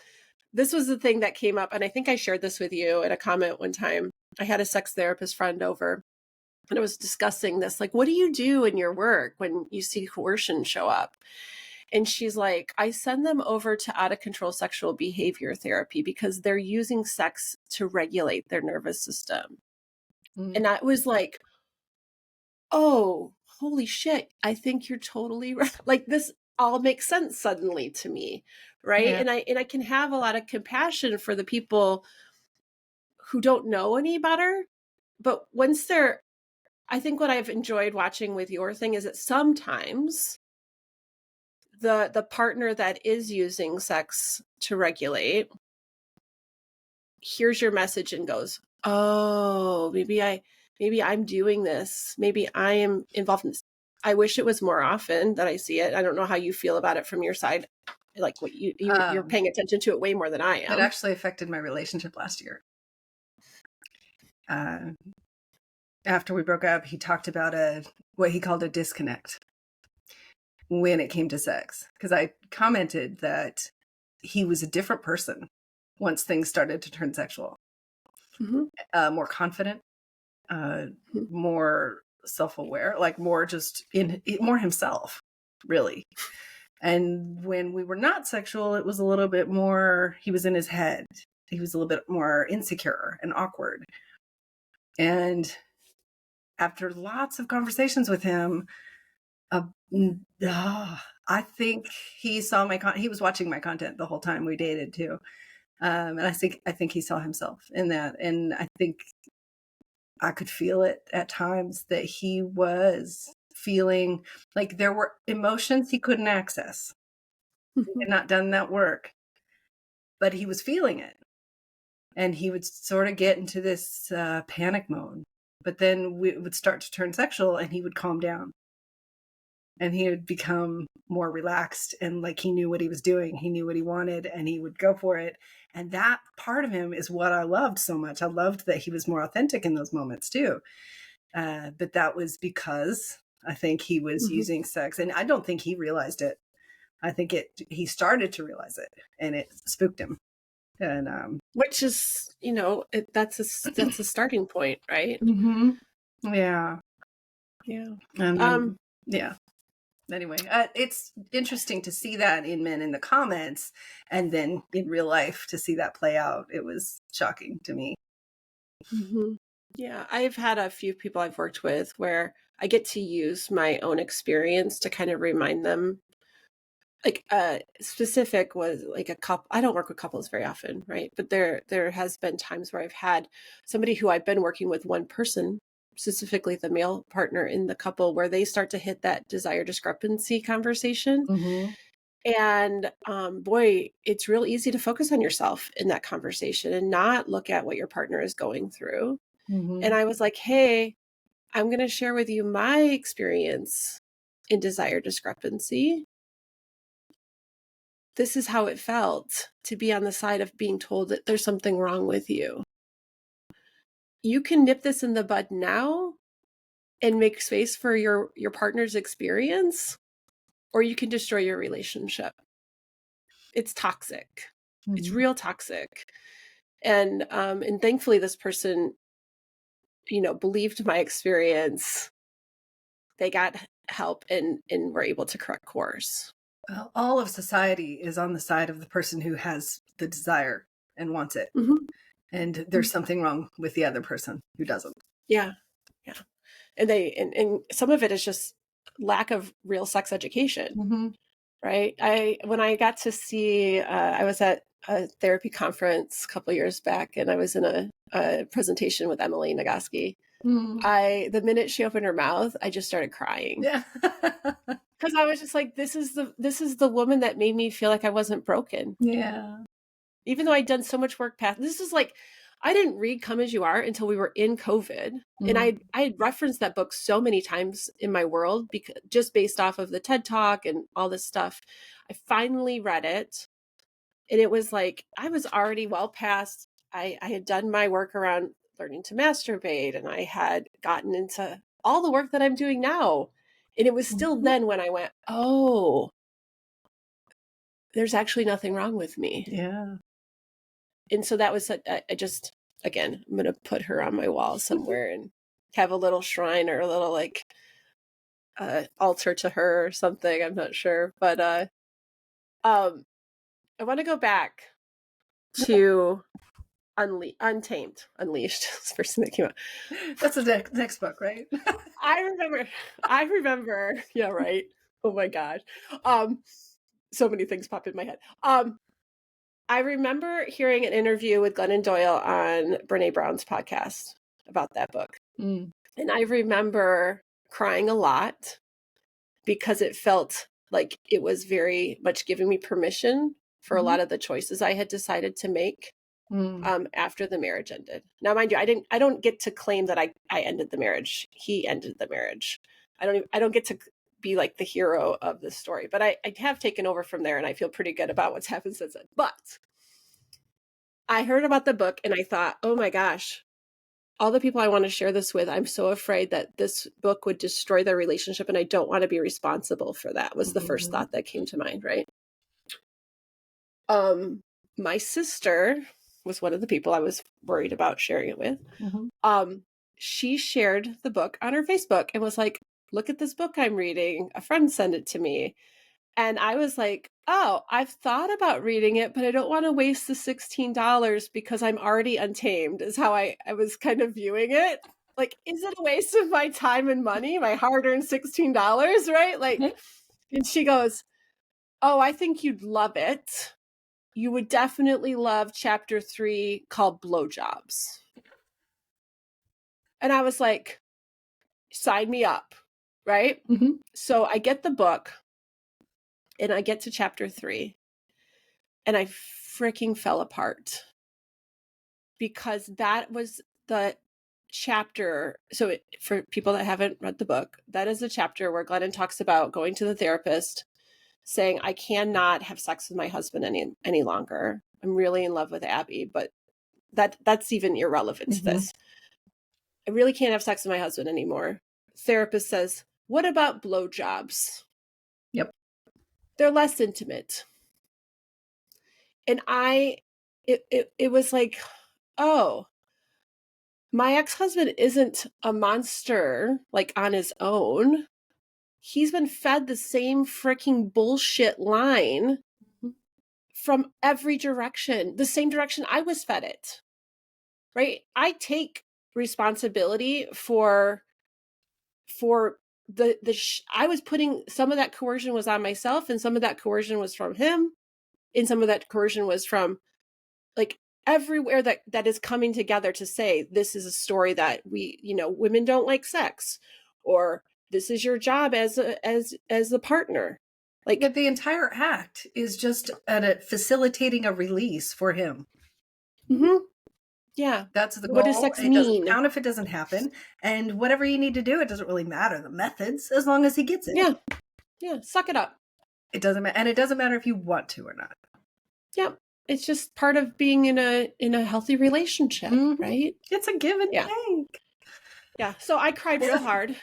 the thing that came up, and I think I shared this with you in a comment one time. I had a sex therapist friend over, and I was discussing this, like, what do you do in your work when you see coercion show up? And she's like, I send them over to out of control sexual behavior therapy because they're using sex to regulate their nervous system. Mm-hmm. And I was like, oh, holy shit. I think you're totally right. Like, this all makes sense suddenly to me. Right. Yeah. And I can have a lot of compassion for the people who don't know any better. But once they're, I think what I've enjoyed watching with your thing is that sometimes the partner that is using sex to regulate hears your message and goes, "Oh, maybe I'm doing this. Maybe I am involved in this." I wish it was more often that I see it. I don't know how you feel about it from your side. Like, what you're Um, paying attention to it way more than I it am. actually affected my relationship last year. Uh, After we broke up, he talked about what he called a disconnect when it came to sex, because I commented that he was a different person once things started to turn sexual, Mhm. more confident, uh, Mhm. more self-aware, like more just more himself, really. And when we were not sexual, it was a little bit more, he was in his head. He was a little bit more insecure and awkward. And after lots of conversations with him, uh, I think he saw he was watching my content the whole time we dated too. And I think he saw himself in that. And I think I could feel it at times that he was feeling like there were emotions he couldn't access. He Mhm. had not done that work, but he was feeling it. And he would sort of get into this panic mode. But then we would start to turn sexual and he would calm down and he would become more relaxed and like he knew what he was doing. He knew what he wanted and he would go for it. And that part of him is what I loved so much. I loved that he was more authentic in those moments too. But that was because I think he was Mhm. using sex, and I don't think he realized it. I think he started to realize it, and it spooked him. And Which is, that's a starting point, right? mhm. Yeah, Yeah. and Um, then yeah. Anyway, it's interesting to see that in men in the comments, and then in real life to see that play out. It was shocking to me. mhm. Yeah, I've had a few people I've worked with where I get to use my own experience to kind of remind them. Like, specific was like a couple. I don't work with couples very often, right? But there has been times where I've had somebody who I've been working with, one person, specifically the male partner in the couple, where they start to hit that desire discrepancy conversation. Mm-hmm. And boy, it's real easy to focus on yourself in that conversation and not look at what your partner is going through. And Mm-hmm. I was like, hey, I'm going to share with you my experience in desire discrepancy. This is how it felt to be on the side of being told that there's something wrong with you. You can nip this in the bud now and make space for your partner's experience, or you can destroy your relationship. it's toxic. It's Mhm. real toxic. And thankfully this person, believed my experience. They got help and were able to correct course. Well, all of society is on the side of the person who has the desire and wants it. Mm-hmm. And there's something wrong with the other person who doesn't. Yeah. Yeah. And some of it is just lack of real sex education, Mm-hmm. right? When I got to see, I was at a therapy conference a couple years back, and I was in a presentation with Emily Nagoski. Mm. The minute she opened her mouth, I just started crying Yeah. because I was just like, this is the woman that made me feel like I wasn't broken, Yeah. even though I'd done so much work past. This is like, I didn't read Come As You Are until we were in COVID. And Mm. I had referenced that book so many times in my world, because just based off of the TED Talk and all this stuff. I finally read it, and it was like, I was already well past, I had done my work around learning to masturbate, and I had gotten into all the work that I'm doing now. And it was still Mhm. then when I went, oh, there's actually nothing wrong with me. Yeah. And so that was, I just, again, I'm going to put her on my wall somewhere and have a little shrine or a little like altar to her or something. I'm not sure. But I want to go back to Untamed, Unleashed. That's the first thing that came out. That's the next book, right? I remember. Yeah, right. Oh my God. So many things popped in my head. I remember hearing an interview with Glennon Doyle on Brene Brown's podcast about that book. Mm. And I remember crying a lot because it felt like it was very much giving me permission for a Mhm. lot of the choices I had decided to make Mm. after the marriage ended. Now, mind you, I don't get to claim that I ended the marriage. He ended the marriage. I don't get to be like the hero of the story, but I have taken over from there, and I feel pretty good about what's happened since then. But I heard about the book and I thought, oh my gosh, all the people I want to share this with, I'm so afraid that this book would destroy their relationship, and I don't want to be responsible for that, was the first Mhm. thought that came to mind, right? My sister was one of the people I was worried about sharing it with. Mhm. She shared the book on her Facebook and was like, look at this book I'm reading. A friend sent it to me. And I was like, oh, I've thought about reading it, but I don't want to waste the $16 because I'm already untamed, is how I was kind of viewing it. Like, is it a waste of my time and money, my hard-earned $16, right? Like, Mhm. and she goes, oh, I think you'd love it. You would definitely love chapter 3 called Blowjobs. And I was like, sign me up, right? Mhm. So I get the book and I get to chapter 3 and I freaking fell apart because that was the chapter. So for people that haven't read the book, that is a chapter where Glennon talks about going to the therapist, saying, I cannot have sex with my husband any longer. I'm really in love with Abby, but that's even irrelevant to Mhm. this. I really can't have sex with my husband anymore. Therapist says, what about blowjobs? Yep. They're less intimate. And it was like, oh, my ex-husband isn't a monster like on his own. He's been fed the same freaking bullshit line Mhm. from every direction, the same direction I was fed it. Right? I take responsibility for I was putting, some of that coercion was on myself, and some of that coercion was from him, and some of that coercion was from like everywhere that is coming together to say, this is a story that women don't like sex, or this is your job as a partner. Yeah, Like, the entire act is just at facilitating a release for him. mm-hmm, yeah. That's the What does goal. sex It doesn't mean? count if it doesn't happen. And whatever you need to do, it doesn't really matter the methods as long as he gets it. Yeah. Yeah. Suck it up. It doesn't matter. And it doesn't matter if you want to or not. Yeah. It's just part of being in a healthy relationship, Mhm. right? It's a give and Yeah. take. Yeah. So I cried real hard.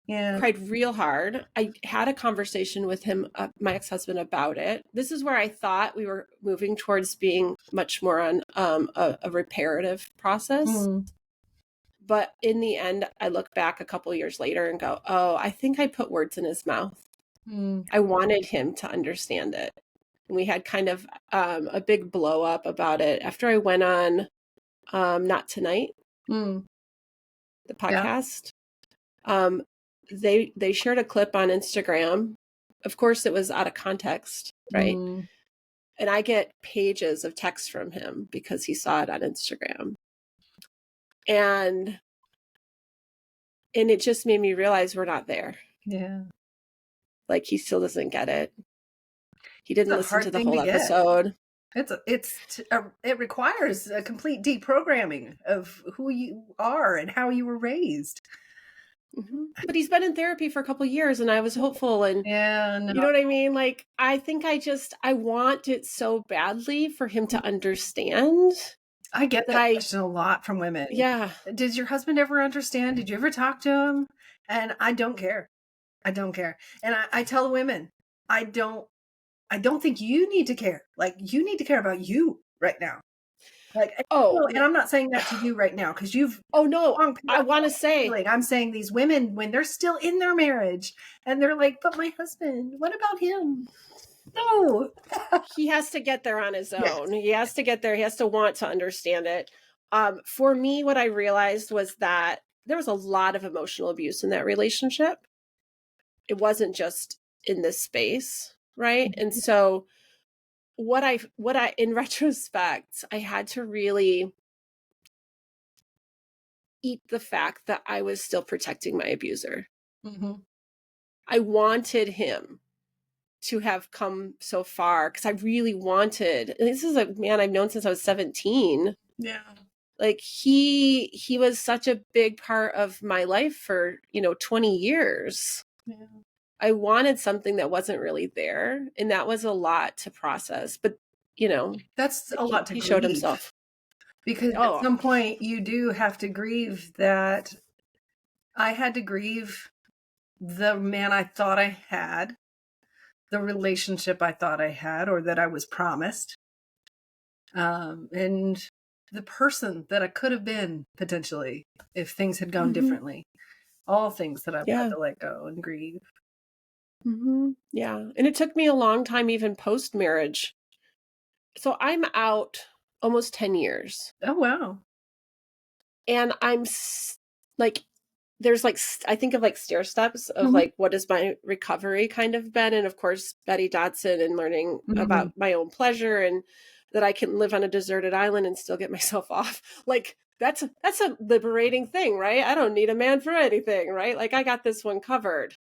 Yeah. cried real hard. I had a conversation with him, my ex-husband, about it. This is where I thought we were moving towards being much more on a reparative process. Mm. But in the end, I look back a couple years later and go, oh, I think I put words in his mouth. Mm. I wanted him to understand it. And we had kind of a big blow up about it after I went on Not Tonight, Mm. the Yeah. podcast. They shared a clip on Instagram. Of course, it was out of context, right? Mm. And I get pages of text from him because he saw it on Instagram. And it just made me realize we're not there. Yeah. Like, he still doesn't get it. He It's didn't a listen to hard the thing to whole get. episode. It requires a complete deprogramming of who you are and how you were raised. But he's been in therapy for a couple of years, and I was hopeful, and Yeah, you know no. what I mean? Like, I think I want it so badly for him to understand I get that that question a lot from women. yeah. Did your husband ever understand? Did you ever talk to him? And I don't care. I don't care. And I tell women, I don't think you need to care. Like, you need to care about you right now. Like, Oh, and I'm not saying that to you right now because you've oh no, long I want to say, feeling. I'm saying these women, when they're still in their marriage and they're like, but my husband, what about him? No. he has to get there on his Yes. own. He has to get there. He has to want to understand it. For me, what I realized was that there was a lot of emotional abuse in that relationship. It wasn't just in this space, right? And so what I in retrospect, I had to really eat the fact that I was still protecting my abuser. Mm-hmm. I wanted him to have come so far because I really wanted, and this is a man I've known since I was 17. Yeah. Like, he was such a big part of my life for, 20 years. Yeah. I wanted something that wasn't really there, and that was a lot to process. But, That's a lot to he showed grieve himself. because at Oh, some point you do have to grieve that. I had to grieve the man I thought I had, the relationship I thought I had or that I was promised, and the person that I could have been potentially if things had gone mhm. differently. All things that I've had Yeah. to let go and grieve. Yeah. And it took me a long time, even post marriage. So I'm out almost 10 years. Oh, wow. And like, there's like, I think of like stair steps of Mhm. like, what has my recovery kind of been? And of course, Betty Dodson, and learning Mhm. about my own pleasure, and that I can live on a deserted island and still get myself off. Like, that's a liberating thing, right? I don't need a man for anything, right? Like, I got this one covered.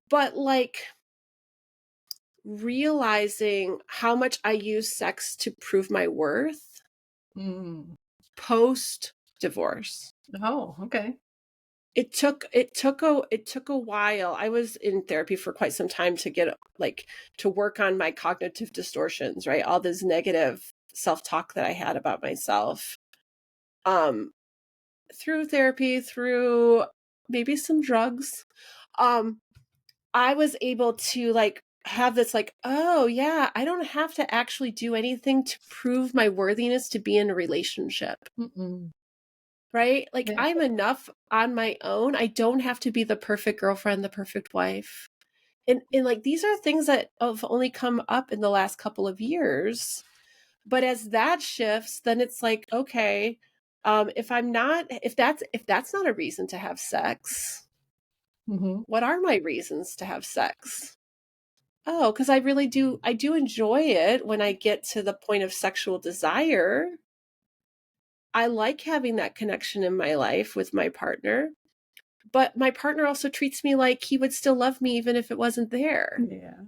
But like, realizing how much I use sex to prove my worth Mm. post divorce. Oh, okay. It took a while. I was in therapy for quite some time to get like to work on my cognitive distortions, right? All this negative self-talk that I had about myself. Um through therapy, through maybe some drugs. I was able to like have this like, oh yeah, I don't have to actually do anything to prove my worthiness to be in a relationship. Mm-mm. Right? Like, Yeah. I'm enough on my own. I don't have to be the perfect girlfriend, the perfect wife. And like, these are things that have only come up in the last couple of years. But as that shifts, then it's like, okay, if that's not a reason to have sex, Mhm. what are my reasons to have sex? Oh, because I do enjoy it when I get to the point of sexual desire. I like having that connection in my life with my partner, but my partner also treats me like he would still love me even if it wasn't there. Yeah.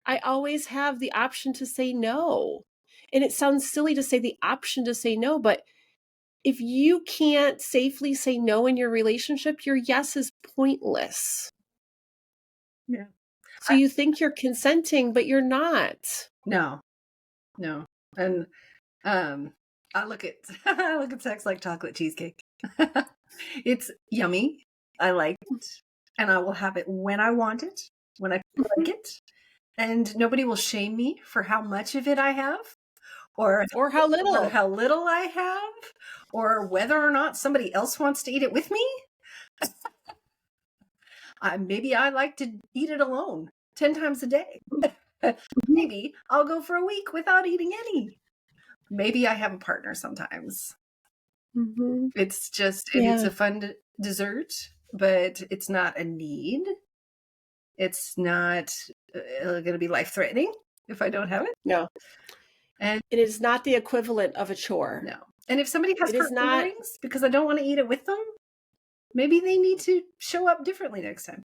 I always have the option to say no. And it sounds silly to say the option to say no, but if you can't safely say no in your relationship, your yes is pointless. Yeah. So you think you're consenting, but you're not. No. No. And um I look at I look at sex like chocolate cheesecake. It's yummy. I like it, and I will have it when I want it, when I feel like Mhm. it, and nobody will shame me for how much of it I have, or Or how or little. how little I have, or whether or not somebody else wants to eat it with me. Maybe I like to eat it alone 10 times a day. Mhm. Maybe I'll go for a week without eating any. Maybe I have a partner sometimes. Mhm. It's Yeah. a fun dessert, but it's not a need. It's not going to be life threatening if I don't have it. No. And It is not the equivalent of a chore. no. And if somebody has It is hurt not. feelings because I don't want to eat it with them, maybe they need to show up differently next time.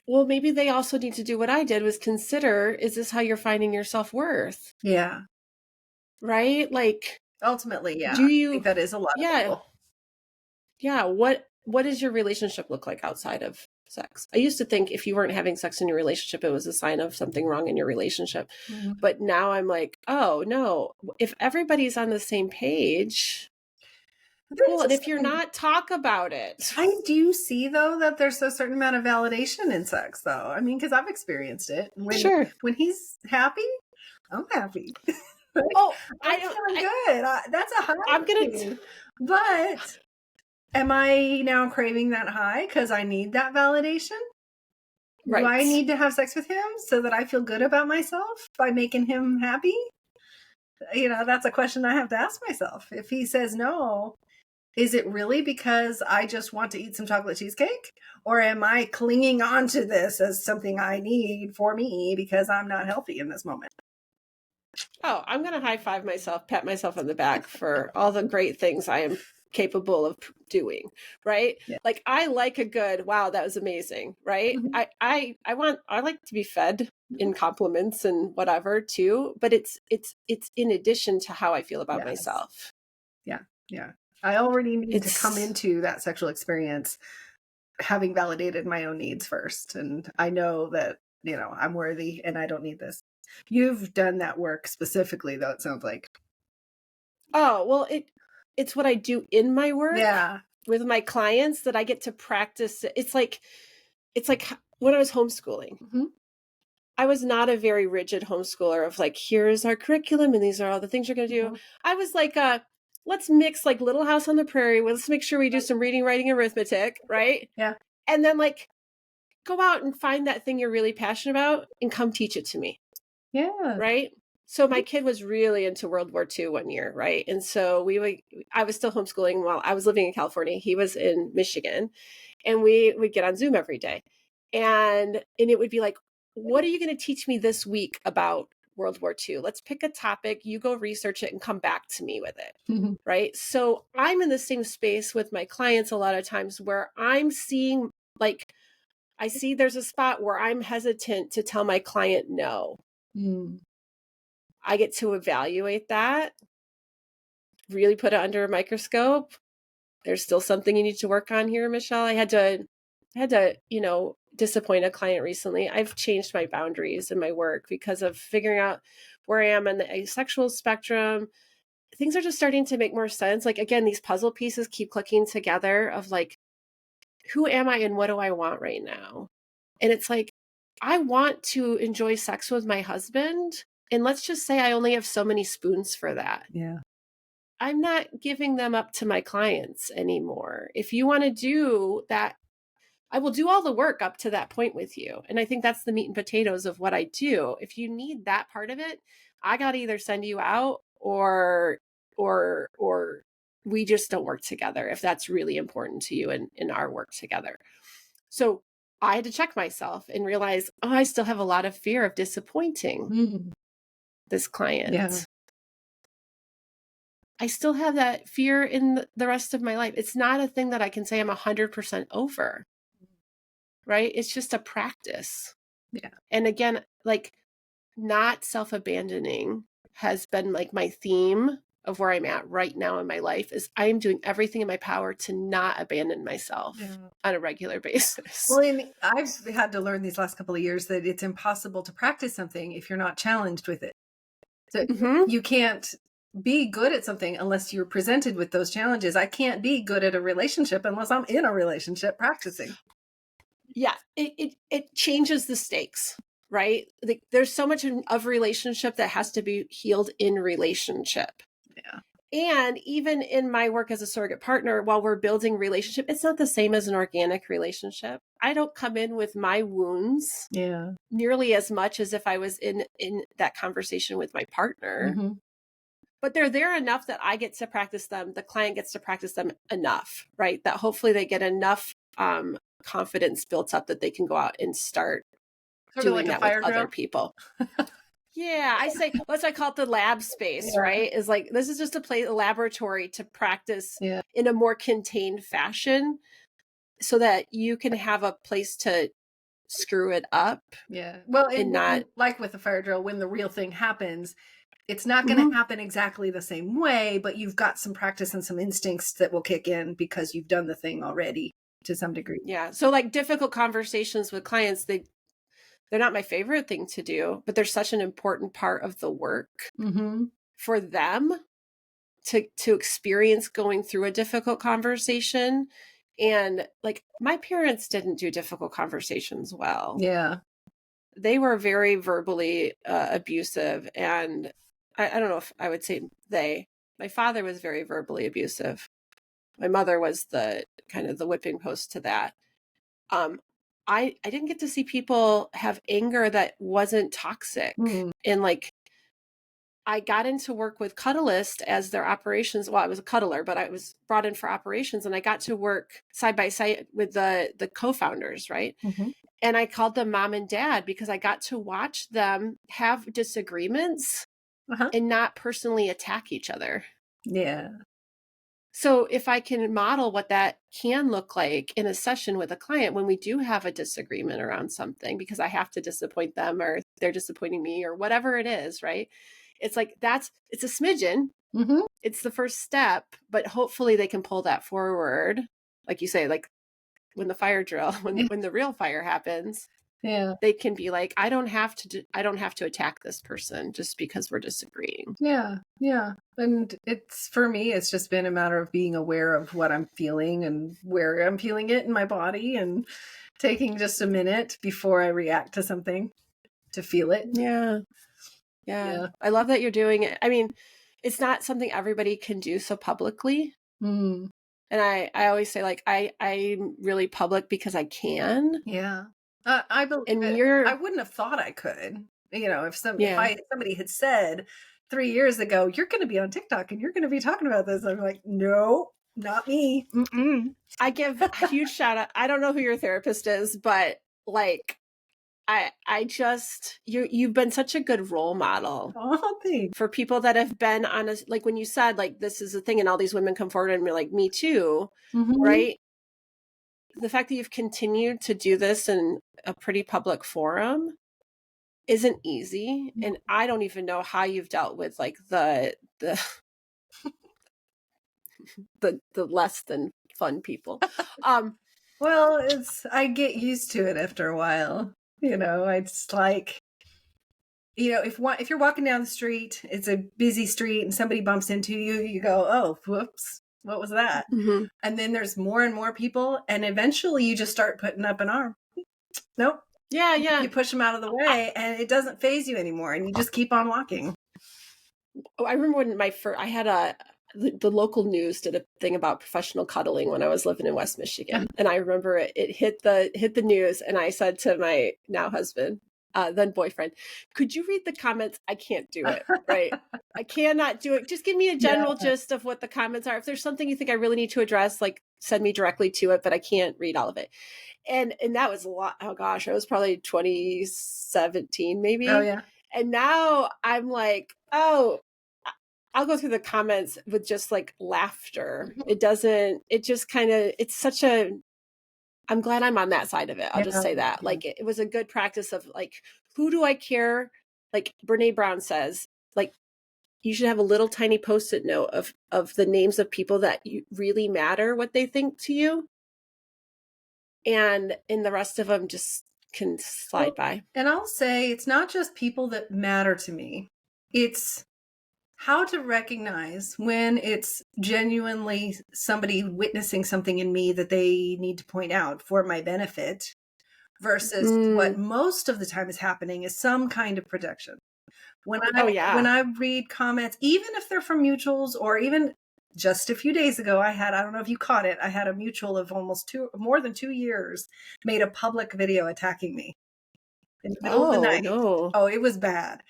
Well, maybe they also need to do what I did, was consider, is this how you're finding your self-worth? Yeah. Right? Like, Ultimately, yeah. do I think you that is a lot of yeah. people. Yeah, what does your relationship look like outside of sex? I used to think if you weren't having sex in your relationship, it was a sign of something wrong in your relationship. Mhm. But now I'm like, oh no, if everybody's on the same page, There's cool. And a if you're certain not, talk about it. I do see though that there's a certain amount of validation in sex though. I mean, because I've experienced it. Sure. When he's happy, I'm happy. Right? Oh, I'm feeling good. That's a high I'm for gonna me. But am I now craving that high because I need that validation? Do I right. need to have sex with him so that I feel good about myself by making him happy? That's a question I have to ask myself. If he says no, is it really because I just want to eat some chocolate cheesecake? Or am I clinging on to this as something I need for me because I'm not healthy in this moment? Oh, I'm gonna high five myself, pat myself on the back for all the great things I am capable of doing, right? Yeah. Like I like a good, wow, that was amazing, right? Mhm. I like to be fed in compliments and whatever too, but it's in addition to how I feel about Yes. myself. Yeah. Yeah. I already need to come It's into that sexual experience having validated my own needs first. And I know that, I'm worthy and I don't need this. You've done that work specifically, though, it sounds like. oh, well, it's what I do in my work Yeah. with my clients that I get to practice. It's like when I was homeschooling. Mhm. I was not a very rigid homeschooler of like, here's our curriculum and these are all the things you're going to do. Mhm. I was like, let's mix like Little House on the Prairie. Let's make sure we do some reading, writing, arithmetic, right? Yeah. And then like go out and find that thing you're really passionate about and come teach it to me, Yeah. right? So my kid was really into World War II one year, right? And so I was still homeschooling while I was living in California. He was in Michigan, and we would get on Zoom every day. And it would be like, what are you going to teach me this week about World War II? Let's pick a topic, you go research it and come back to me with it. Mhm. Right? So I'm in the same space with my clients a lot of times where I'm seeing like I see there's a spot where I'm hesitant to tell my client no. Mm. I get to evaluate that, really put it under a microscope. There's still something you need to work on here, Michelle. I had to disappoint a client recently. I've changed my boundaries in my work because of figuring out where I am in the asexual spectrum. Things are just starting to make more sense. Like again, these puzzle pieces keep clicking together of like, who am I and what do I want right now? And it's like, I want to enjoy sex with my husband. And let's just say I only have so many spoons for that. Yeah. I'm not giving them up to my clients anymore. If you want to do that, I will do all the work up to that point with you. And I think that's the meat and potatoes of what I do. If you need that part of it, I got to either send you out or we just don't work together if that's really important to you in our work together. So I had to check myself and realize, oh, I still have a lot of fear of disappointing Mhm. this Yeah. client. I still have that fear in the rest of my life. It's not a thing that I can say I'm 100% over, right? It's just a practice. Yeah. And again, like not self-abandoning has been like my theme of where I'm at right now in my life is I am doing everything in my power to not abandon myself Yeah. on a regular basis. Well, and I've had to learn these last couple of years that it's impossible to practice something if you're not challenged with it. So Mhm. you can't be good at something unless you're presented with those challenges. I can't be good at a relationship unless I'm in a relationship practicing. Yeah, it changes the stakes, right? Like, there's so much of relationship that has to be healed in relationship. Yeah. And even in my work as a surrogate partner, while we're building relationship, it's not the same as an organic relationship. I don't come in with my wounds Yeah. nearly as much as if I was in that conversation with my partner. Mm-hmm. But they're there enough that I get to practice them. The client gets to practice them enough, right? That hopefully they get enough confidence built up that they can go out and start Sort of like doing a that with fire other drill. people. Yeah, I say that's why I call it the lab space, Yeah. right? Is like, this is just a laboratory to practice Yeah. in a more contained fashion so that you can have a place to screw it up Yeah. Well, and and not. when, like with the fire drill, when the real thing happens, it's not going to Mhm. happen exactly the same way, but you've got some practice and some instincts that will kick in because you've done the thing already to some degree. Yeah. So like difficult conversations with clients, they're not my favorite thing to do, but they're such an important part of the work Mm-hmm. for them to experience going through a difficult conversation. And like, my parents didn't do difficult conversations well. Yeah. They were very verbally abusive, and I don't know if I would say my father was very verbally abusive. My mother was the kind of the whipping post to that. um I didn't get to see people have anger that wasn't toxic. Mm. And like, I got into work with Cuddlist as their operations. Well, I was a cuddler, but I was brought in for operations, and I got to work side by side with the co-founders, right? Mm-hmm. And I called them mom and dad because I got to watch them have disagreements Uh-huh. and not personally attack each other. Yeah. So if I can model what that can look like in a session with a client when we do have a disagreement around something because I have to disappoint them or they're disappointing me or whatever it is, right? It's like, it's a smidgen. Mm-hmm. It's the first step, but hopefully they can pull that forward. Like you say, like when the fire drill, when the real fire happens, Yeah. they can be like, I don't have to attack this person just because we're disagreeing. Yeah. Yeah. And it's, for me, it's just been a matter of being aware of what I'm feeling and where I'm feeling it in my body and taking just a minute before I react to something to feel it. Yeah. Yeah. Yeah. I love that you're doing it. I mean, it's not something everybody can do so publicly. Mm. And I always say, like, I'm really public because I can. Yeah. I believe And it. I you're, wouldn't have thought I could. You know, if yeah. somebody had said 3 years ago, you're going to be on TikTok and you're going to be talking about this, I'm like, no, not me. Mm-mm. I give a huge shout out. I don't know who your therapist is, but like, I just, you've been such a good role model Oh, thanks. for people that have been on a, like when you said, like, this is a thing and all these women come forward and be like, me too, Mm-hmm. right? The fact that you've continued to do this in a pretty public forum isn't easy. And I don't even know how you've dealt with like the less than fun people. Well, I get used to it after a while. You know, it's like, you know, if you're walking down the street, it's a busy street and somebody bumps into you, you go, oh, whoops, what was that? Mhm. And then there's more and more people, and eventually you just start putting up an arm. Nope. Yeah, yeah. You push them out of the way, and it doesn't phase you anymore, and you just keep on walking. I remember when I had the local news did a thing about professional cuddling when I was living in West Michigan. And I remember it hit the news, and I said to my now husband, then boyfriend, could you read the comments? I can't do it. Right. I cannot do it. Just give me a Yeah. general gist of what the comments are. If there's something you think I really need to address, like send me directly to it, but I can't read all of it. And that was a lot. Oh gosh, it was probably 2017 maybe. Oh yeah. And now I'm like, oh, I'll go through the comments with just like laughter. It just kind of, it's such a, I'm glad I'm on that side of it. I'll just Yeah. say that. Like, it was a good practice of like, who do I care? Like Brene Brown says, like, you should have a little tiny post-it note of the names of people that you really matter, what they think to you. And the rest of them just can slide by. And I'll say it's not just people that matter to me. It's how to recognize when it's genuinely somebody witnessing something in me that they need to point out for my benefit versus what Mm. most of the time is happening is some kind of projection. When Oh, when yeah. I read comments, even if they're from mutuals or even just a few days ago, I don't know if you caught it, I had a mutual of more than 2 years made a public video attacking me in the middle of the Oh, night. no. Oh, it was bad.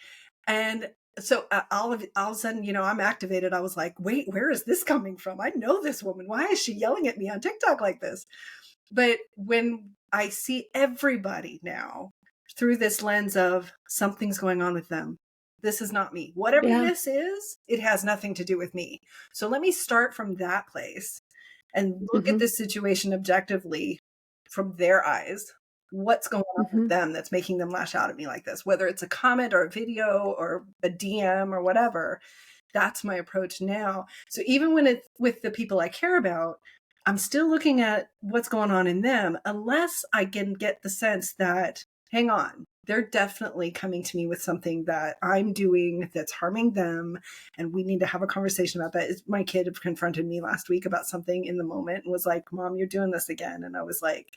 And so all of a sudden, I'm activated. I was like, wait, where is this coming from? I know this woman. Why is she yelling at me on TikTok like this? But when I see everybody now through this lens of something's going on with them, this is not me. Whatever Yeah. this is, it has nothing to do with me. So let me start from that place and look at Mhm. this situation objectively from their eyes. What's going on with Mhm. them that's making them lash out at me like this? Whether it's a comment or a video or a DM or whatever, that's my approach now. So even when it's with the people I care about, I'm still looking at what's going on in them, unless I can get the sense that, hang on, they're definitely coming to me with something that I'm doing that's harming them. And we need to have a conversation about that. My kid confronted me last week about something in the moment and was like, Mom, you're doing this again. And I was like,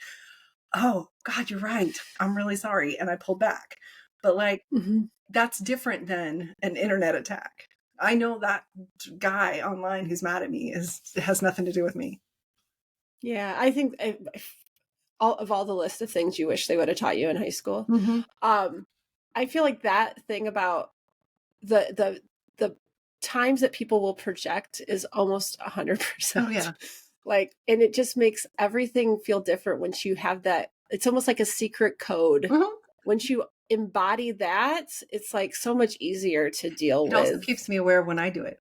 oh, God, you're right. I'm really sorry. And I pulled back. But like, Mhm. that's different than an internet attack. I know that guy online who's mad at me has nothing to do with me. Yeah, I think all the list of things you wish they would have taught you in high school. Mm-hmm. Um, I feel like that thing about the times that people will project is almost Oh 100%. yeah. Like, and it just makes everything feel different once you have that. It's almost like a secret code. Mm-hmm. Once you embody that, it's like so much easier to deal It also with. keeps me aware when I do it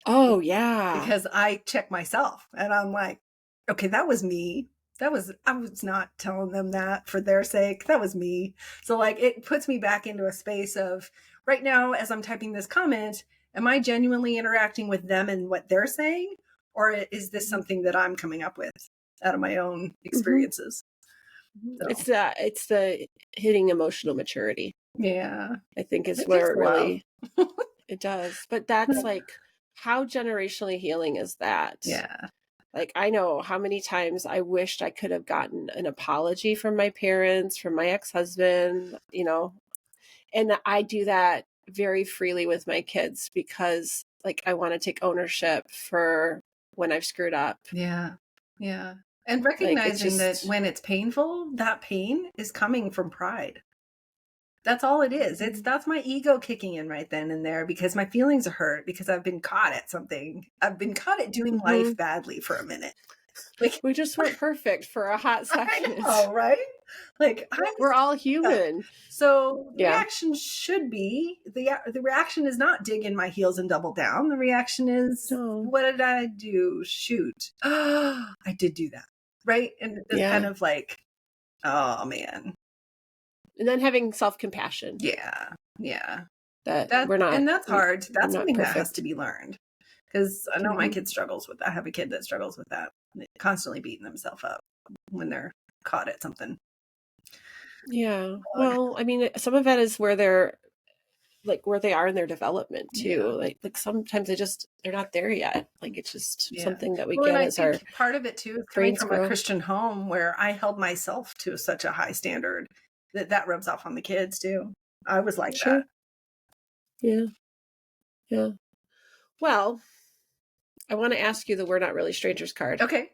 Oh, yeah. because I check myself and I'm like, okay, that was me. I was not telling them that for their sake. That was me. So like it puts me back into a space of right now as I'm typing this comment, am I genuinely interacting with them and what they're saying? Or is this something that I'm coming up with out of my own Mhm. experiences? So It's the hitting emotional maturity, yeah, I think, is it takes where a it while. really it does. But that's like, how generationally healing is that? Yeah. Like, I know how many times I wished I could have gotten an apology from my parents, from my ex-husband, and I do that very freely with my kids because, like, I want to take ownership for when I've screwed up. Yeah. Yeah. And Like, it recognizing that just, when it's painful, that pain is coming from pride. That's all it is. That's my ego kicking in right then and there because my feelings are hurt because I've been caught at something. I've been caught at doing life Mhm. badly for a minute. Like We just weren't perfect for a hot I second. know, right? Like I We're was all up. human. So the Yeah. reaction should be the reaction is not dig in my heels and double down. The reaction is No. what did I do? Shoot. I did do that. Right? And it's kind Yeah. of like, oh man. And then having self-compassion Yeah. Yeah. that we're not, And that's hard. I'm That's not something that has to perfect. be learned. Because I know my Mhm. kid struggles with that. I have a kid that struggles with that. Constantly beating themselves up when they're caught at something. Yeah. Well, I mean, some of it is where they're like where they are in their development too. Yeah. Like sometimes they're not there yet. Like it's just Yeah. something that we Well, and get I as our think part of it too is coming brains from a grow. Christian home where I held myself to such a high standard that rubs off on the kids too. I was like that. Sure. Yeah. Yeah. Well, I want to ask you the we're not really strangers card. Okay.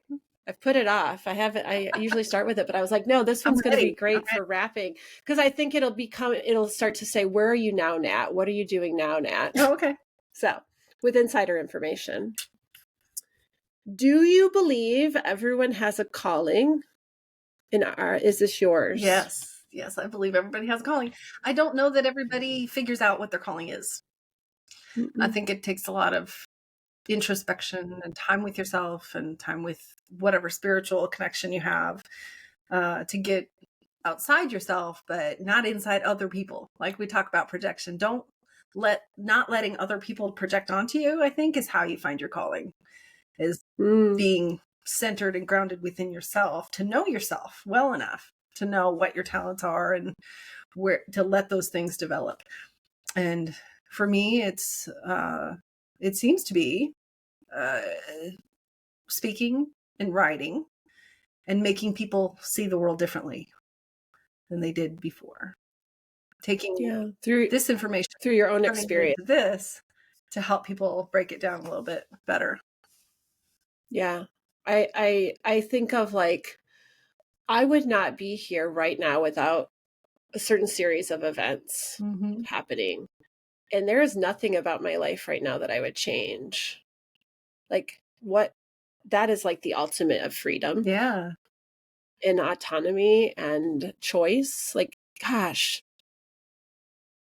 I've put it off. I haven't. I usually start with it, but I was like, no, this I'm one's going to be ready. I'm great ready. for wrapping because I think it'll start to say, where are you now, Nat? What are you doing now, Nat? Oh, okay. So, with insider information, do you believe everyone has a calling? Is this yours? Yes. Yes. I believe everybody has a calling. I don't know that everybody figures out what their calling is. I Mm-mm. think it takes a lot of introspection and time with yourself and time with whatever spiritual connection you have to get outside yourself, but not inside other people. Like we talk about projection. Don't not letting other people project onto you, I think, is how you find your calling, is Mm. being centered and grounded within yourself to know yourself well enough to know what your talents are and where to let those things develop. And For me, it seems to be uh, speaking and writing and making people see the world differently than they did before. Taking Yeah, this information, through your own turning it experience. into this to help people break it down a little bit better. Yeah. I think of like, I would not be here right now without a certain series of events Mm-hmm. happening. And there is nothing about my life right now that I would change. Like, what that is like the ultimate of freedom Yeah. and autonomy and choice. Like, gosh,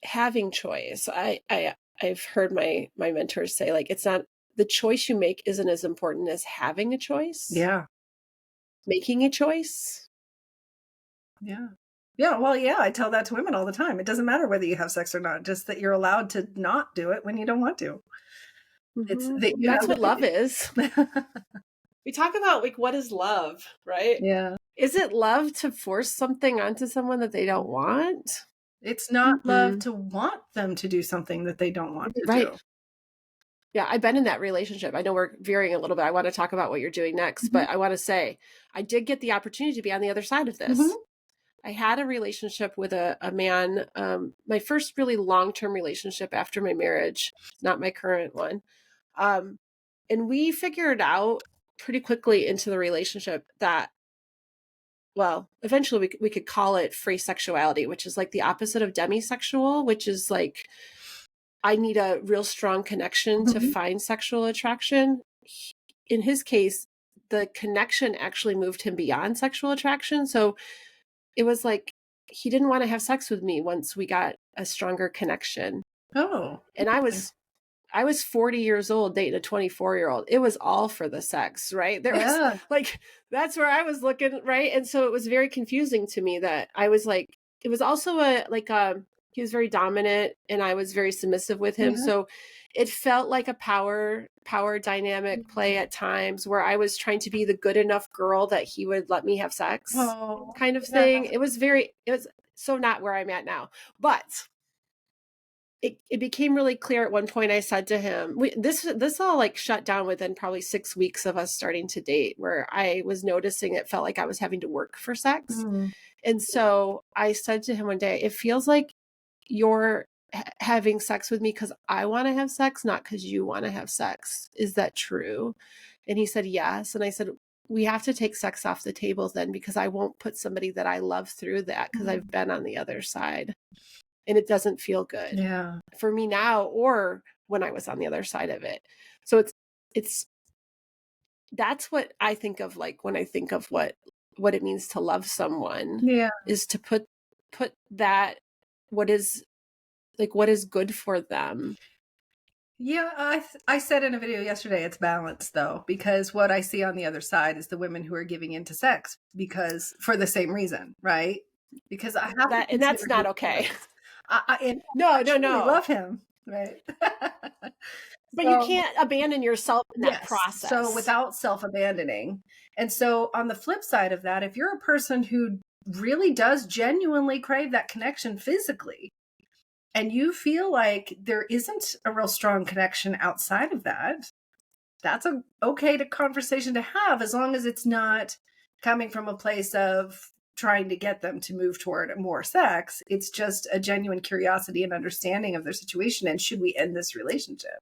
having choice. I've heard my mentors say, like, it's not, the choice you make isn't as important as having a choice, Yeah. making a choice. Yeah. Yeah. Well, yeah, I tell that to women all the time. It doesn't matter whether you have sex or not, just that you're allowed to not do it when you don't want to. It's Mm-hmm. that you That's have what love the is. We talk about like, what is love, right? yeah. Is it love to force something onto someone that they don't want? It's not love Mm-mm. to want them to do something that they don't want to Right. do. Yeah, I've been in that relationship. I know we're veering a little bit. I want to talk about what you're doing next, Mhm. but I want to say I did get the opportunity to be on the other side of Mhm. this. I had a relationship with a man, my first really long-term relationship after my marriage, not my current one. Um, and we figured out pretty quickly into the relationship that, well, eventually we could call it free sexuality, which is like the opposite of demisexual, which is like, I need a real strong connection to Mhm. find sexual attraction. In his case, the connection actually moved him beyond sexual attraction. So it was like he didn't want to have sex with me once we got a stronger connection. Oh, And I was 40 years old dating a 24-year-old. It was all for the sex, right? There was yeah. like, that's where I was looking, right? And so it was very confusing to me that I was like, it was also he was very dominant and I was very submissive with him. Yeah. So it felt like a power dynamic play at times where I was trying to be the good enough girl that he would let me have sex Oh, kind of yeah. thing. It was so not where I'm at now. But it became really clear at one point. I said to him, this all like shut down within probably 6 weeks of us starting to date, where I was noticing it felt like I was having to work for sex. Mm. And so I said to him one day, it feels like you're having sex with me because I want to have sex, not because you want to have sex. Is that true? And he said, yes. And I said, we have to take sex off the table then, because I won't put somebody that I love through that, because I've been on the other side and it doesn't feel good Yeah. for me now or when I was on the other side of it. So it's that's what I think of, like when I think of what it means to love someone, Yeah. is to put that, what is, like, what is good for them. Yeah, I said in a video yesterday it's balance though, because what I see on the other side is the women who are giving into sex because for the same reason, right? Because I have to That, and consider that's not his okay. feelings. And No, I no, truly no. love him, right? But you So can't abandon yourself in that yes, so process. without self-abandoning. And so on the flip side of that, if you're a person who really does genuinely crave that connection physically, and you feel like there isn't a real strong connection outside of that, that's a okay to conversation to have, as long as it's not coming from a place of trying to get them to move toward more sex. It's just a genuine curiosity and understanding of their situation. And should we end this relationship?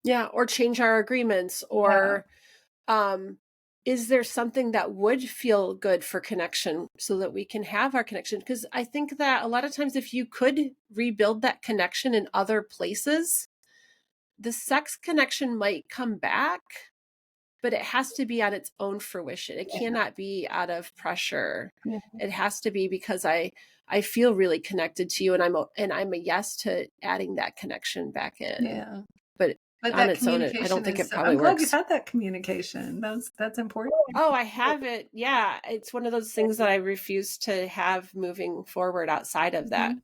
Yeah, or change our agreements, Yeah. or um is there something that would feel good for connection so that we can have our connection? Because I think that a lot of times, if you could rebuild that connection in other places, the sex connection might come back, but it has to be on its own fruition. It Yeah. cannot be out of pressure. Yeah. It has to be because I feel really connected to you, and I'm a yes to adding that connection back in. Yeah. But But on that its own, I don't communication think is it so, probably I'm glad you've works. had that communication. That's important. Oh, I have it. Yeah. It's one of those things that I refuse to have moving forward outside of that. Mhm.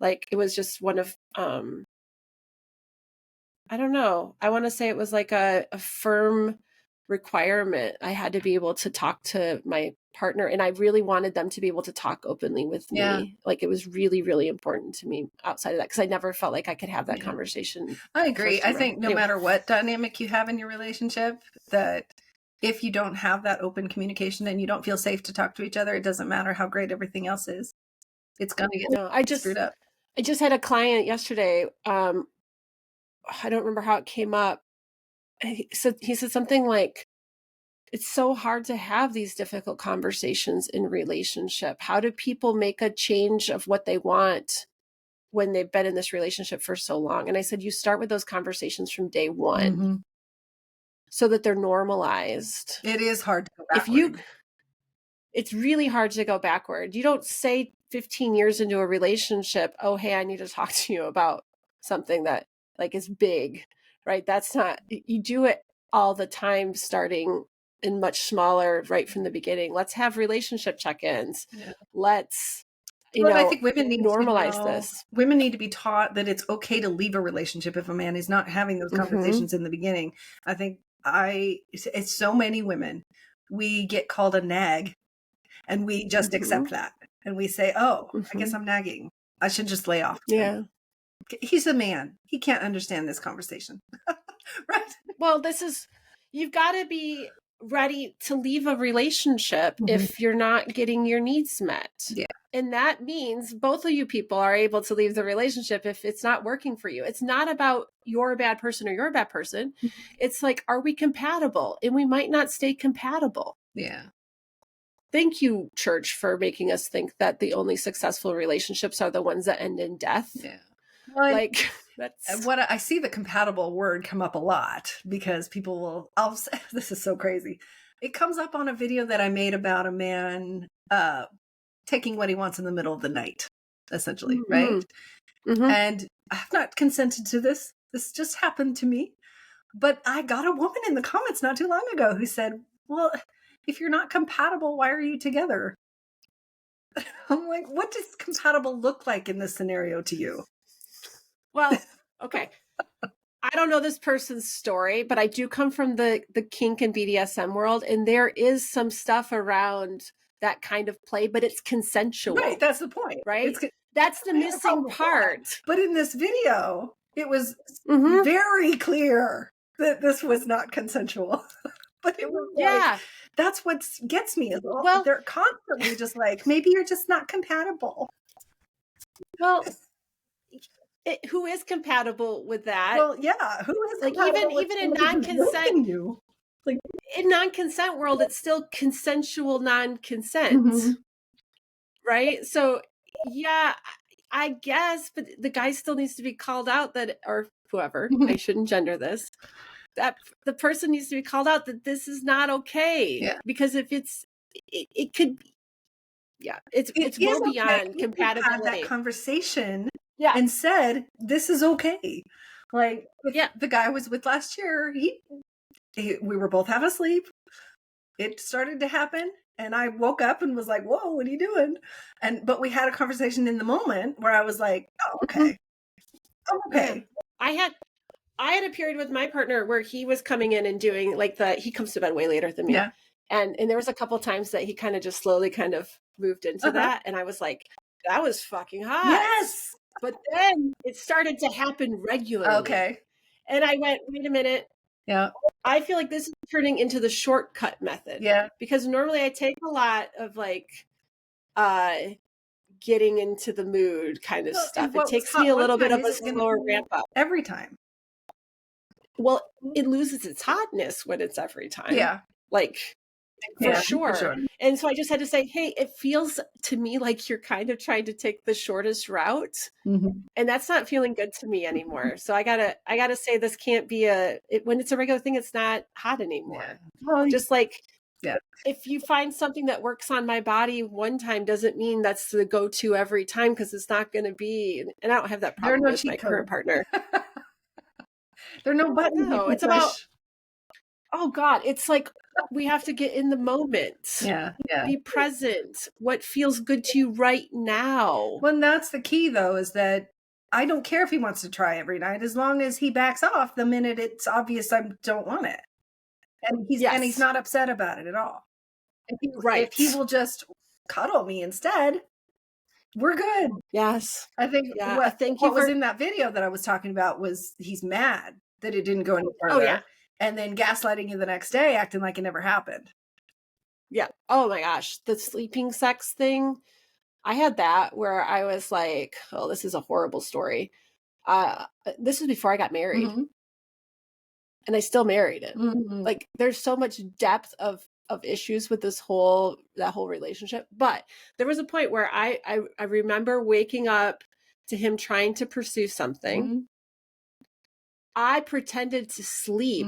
Like, it was just one of, I don't know. I want to say it was like a firm requirement. I had to be able to talk to my partner, and I really wanted them to be able to talk openly with Yeah. me. Like, it was really, really important to me outside of that, because I never felt like I could have that Yeah. conversation I agree. first I time around. think no Anyway. matter what dynamic you have in your relationship, that if you don't have that open communication and you don't feel safe to talk to each other, it doesn't matter how great everything else is. It's going to get No, I screwed up. just had a client yesterday. I don't remember how it came up. He said something like, it's so hard to have these difficult conversations in relationship. How do people make a change of what they want when they've been in this relationship for so long? And I said, you start with those conversations from day one, Mm-hmm. so that they're normalized. It is hard to go If you, backward. it's really hard to go backward. You don't say 15 years into a relationship, oh, hey, I need to talk to you about something that like is big, right? That's not, you do it all the time, starting in much smaller right from the beginning. Let's have relationship check-ins. Yeah. Let's, But I think women need to normalize know, this. women need to be taught that it's okay to leave a relationship if a man is not having those conversations in the beginning. I think it's so many women, we get called a nag and we just accept that. And we say, oh, I guess I'm nagging. I should just lay off. Yeah. He's a man. He can't understand this conversation. Right. Well, you've got to be ready to leave a relationship if you're not getting your needs met. Yeah. And that means both of you people are able to leave the relationship if it's not working for you. It's not about you're a bad person or you're a bad person. It's like, are we compatible? And we might not stay compatible. Yeah. Thank you, church, for making us think that the only successful relationships are the ones that end in death. Yeah. Well, like, that's what I see the compatible word come up a lot because people will, this is so crazy. It comes up on a video that I made about a man taking what he wants in the middle of the night, essentially, right? And I've not consented to this. This just happened to me. But I got a woman in the comments not too long ago who said, well, if you're not compatible, why are you together? I'm like, what does compatible look like in this scenario to you? Well, okay. I don't know this person's story, but I do come from the kink and BDSM world, and there is some stuff around that kind of play, but it's consensual. Right, that's the point. Right? That's the missing part. But in this video, it was very clear that this was not consensual. But it was like, that's what gets me. Well, they're constantly just like, maybe you're just not compatible. Well, who is compatible with that? Well, yeah, who is like even in non-consent? Like in non-consent world, it's still consensual non-consent, right? So yeah, I guess, but the guy still needs to be called out that, or whoever, I shouldn't gender this, that the person needs to be called out that this is not okay. Yeah. Because if it could be, it's well beyond compatibility. Had that conversation yeah. and said, this is okay. Like the guy I was with last year, we were both half asleep. It started to happen. And I woke up and was like, whoa, what are you doing? But we had a conversation in the moment where I was like, oh, okay. I'm okay. Yeah. I had a period with my partner where he was coming in and doing like he comes to bed way later than me. Yeah. And there was a couple times that he kind of just slowly kind of moved into that. And I was like, that was fucking hot. Yes. But then it started to happen regularly. Okay. And I went, wait a minute. Yeah. I feel like this is turning into the shortcut method. Yeah. Because normally I take a lot of like getting into the mood kind of stuff. It takes me a little bit of a slower ramp up. Every time. Well, it loses its hotness when it's every time. Yeah. Like, for sure. And so I just had to say, hey, it feels to me like you're kind of trying to take the shortest route. And that's not feeling good to me anymore. So I gotta say, this can't be when it's a regular thing, it's not hot anymore. Yeah. Well, just like, if you find something that works on my body one time doesn't mean that's the go-to every time, because it's not going to be. And I don't have that problem with my current partner. There are no buttons. No, it's about, oh God, it's like we have to get in the moment. Yeah. Be present. What feels good to you right now? Well, that's the key, though, is that I don't care if he wants to try every night, as long as he backs off the minute it's obvious I don't want it. And he's not upset about it at all. If he will just cuddle me instead, we're good. Yes. I think Yeah. Thank you what was for. in that video that I was talking about was he's mad that it didn't go any Oh, yeah. further, and then gaslighting you the next day, acting like it never happened. Yeah. Oh my gosh. The sleeping sex thing. I had that where I was like, oh, this is a horrible story. This was before I got married, Mm-hmm. and I still married him. Mm-hmm. Like, there's so much depth of issues with that whole relationship. But there was a point where I remember waking up to him trying to pursue something. Mm-hmm. I pretended to sleep,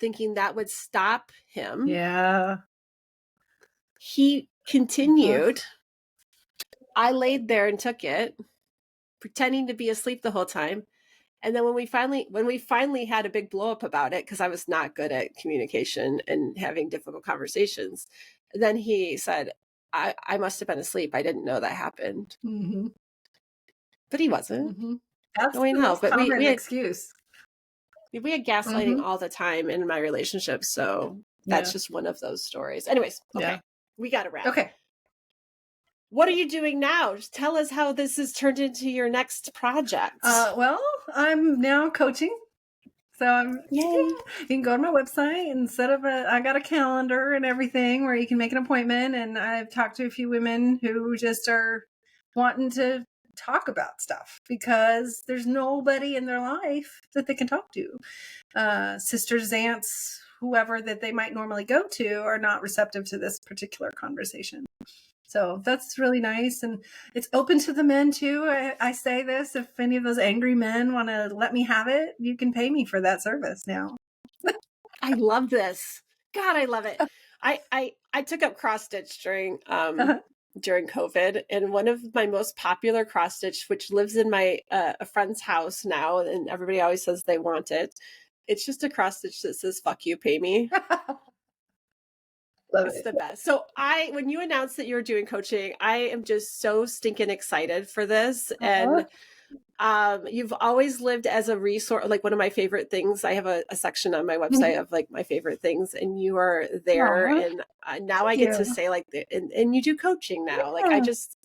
thinking that would stop him. Yeah. He continued. I laid there and took it, pretending to be asleep the whole time. And then when we finally had a big blow up about it, because I was not good at communication and having difficult conversations, then he said, I must have been asleep. I didn't know that happened. Mm-hmm. But he wasn't. Mm-hmm. That's No, I the know. most But common excuse. we had gaslighting all the time in my relationship. So that's just one of those stories. Anyways, okay. We got to wrap. Okay. What are you doing now? Just tell us how this has turned into your next project. Well, I'm now coaching. So you can go to my website and I got a calendar and everything where you can make an appointment. And I've talked to a few women who just are wanting to talk about stuff because there's nobody in their life that they can talk to. Sisters, aunts, whoever that they might normally go to are not receptive to this particular conversation. So that's really nice. And it's open to the men too. I say this, if any of those angry men want to let me have it, you can pay me for that service now. I love this. God, I love it. I took up cross stitch during COVID, and one of my most popular cross stitch, which lives in my a friend's house now, and everybody always says they want it. It's just a cross stitch that says "fuck you, pay me." It's the best. So when you announced that you were doing coaching, I am just so stinking excited for this. And you've always lived as a resource, like one of my favorite things. I have a section on my website of like my favorite things, and you are there. And now I get to say like, and you do coaching now. Like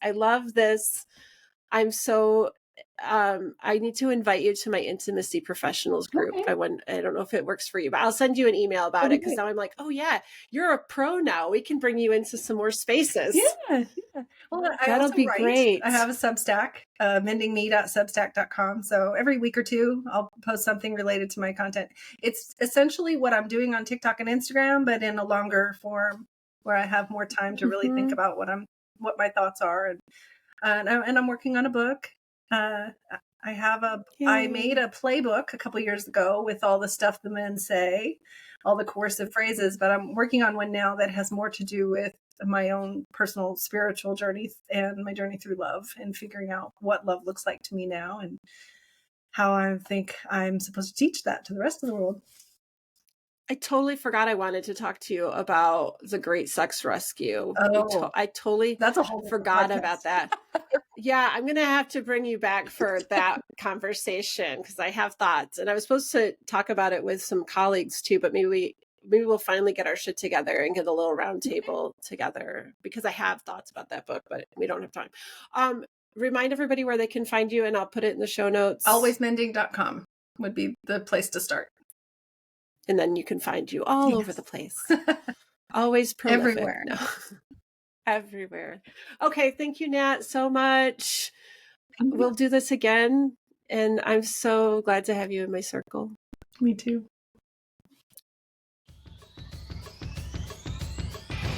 I love this. I'm so I need to invite you to my intimacy professionals group. Okay. I don't know if it works for you, but I'll send you an email about it, because now I'm like, oh yeah, you're a pro now. We can bring you into some more spaces. Yeah. Well, that'll be great. I have a Substack, mendingme.substack.com. So every week or two, I'll post something related to my content. It's essentially what I'm doing on TikTok and Instagram, but in a longer form where I have more time to really think about what my thoughts are. And I'm working on a book. I made a playbook a couple years ago with all the stuff the men say, all the coercive phrases, but I'm working on one now that has more to do with my own personal spiritual journey and my journey through love and figuring out what love looks like to me now and how I think I'm supposed to teach that to the rest of the world. I totally forgot I wanted to talk to you about the Great Sex Rescue. I totally forgot about that. Yeah, I'm going to have to bring you back for that conversation, because I have thoughts. And I was supposed to talk about it with some colleagues too, but maybe we'll finally get our shit together and get a little round table together, because I have thoughts about that book, but we don't have time. Remind everybody where they can find you, and I'll put it in the show notes. Alwaysmending.com would be the place to start. And then you can find you all over the place. Always prolific. Everywhere. No. Everywhere. Okay. Thank you, Nat, so much. We'll do this again. And I'm so glad to have you in my circle. Me too.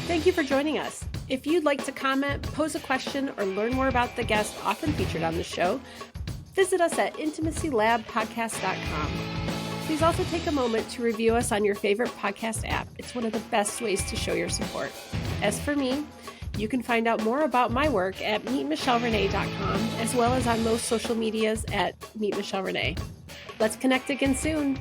Thank you for joining us. If you'd like to comment, pose a question, or learn more about the guests often featured on the show, visit us at intimacylabpodcast.com. Please also take a moment to review us on your favorite podcast app. It's one of the best ways to show your support. As for me, you can find out more about my work at meetmichellerenee.com, as well as on most social medias at meetmichellerenee. Let's connect again soon.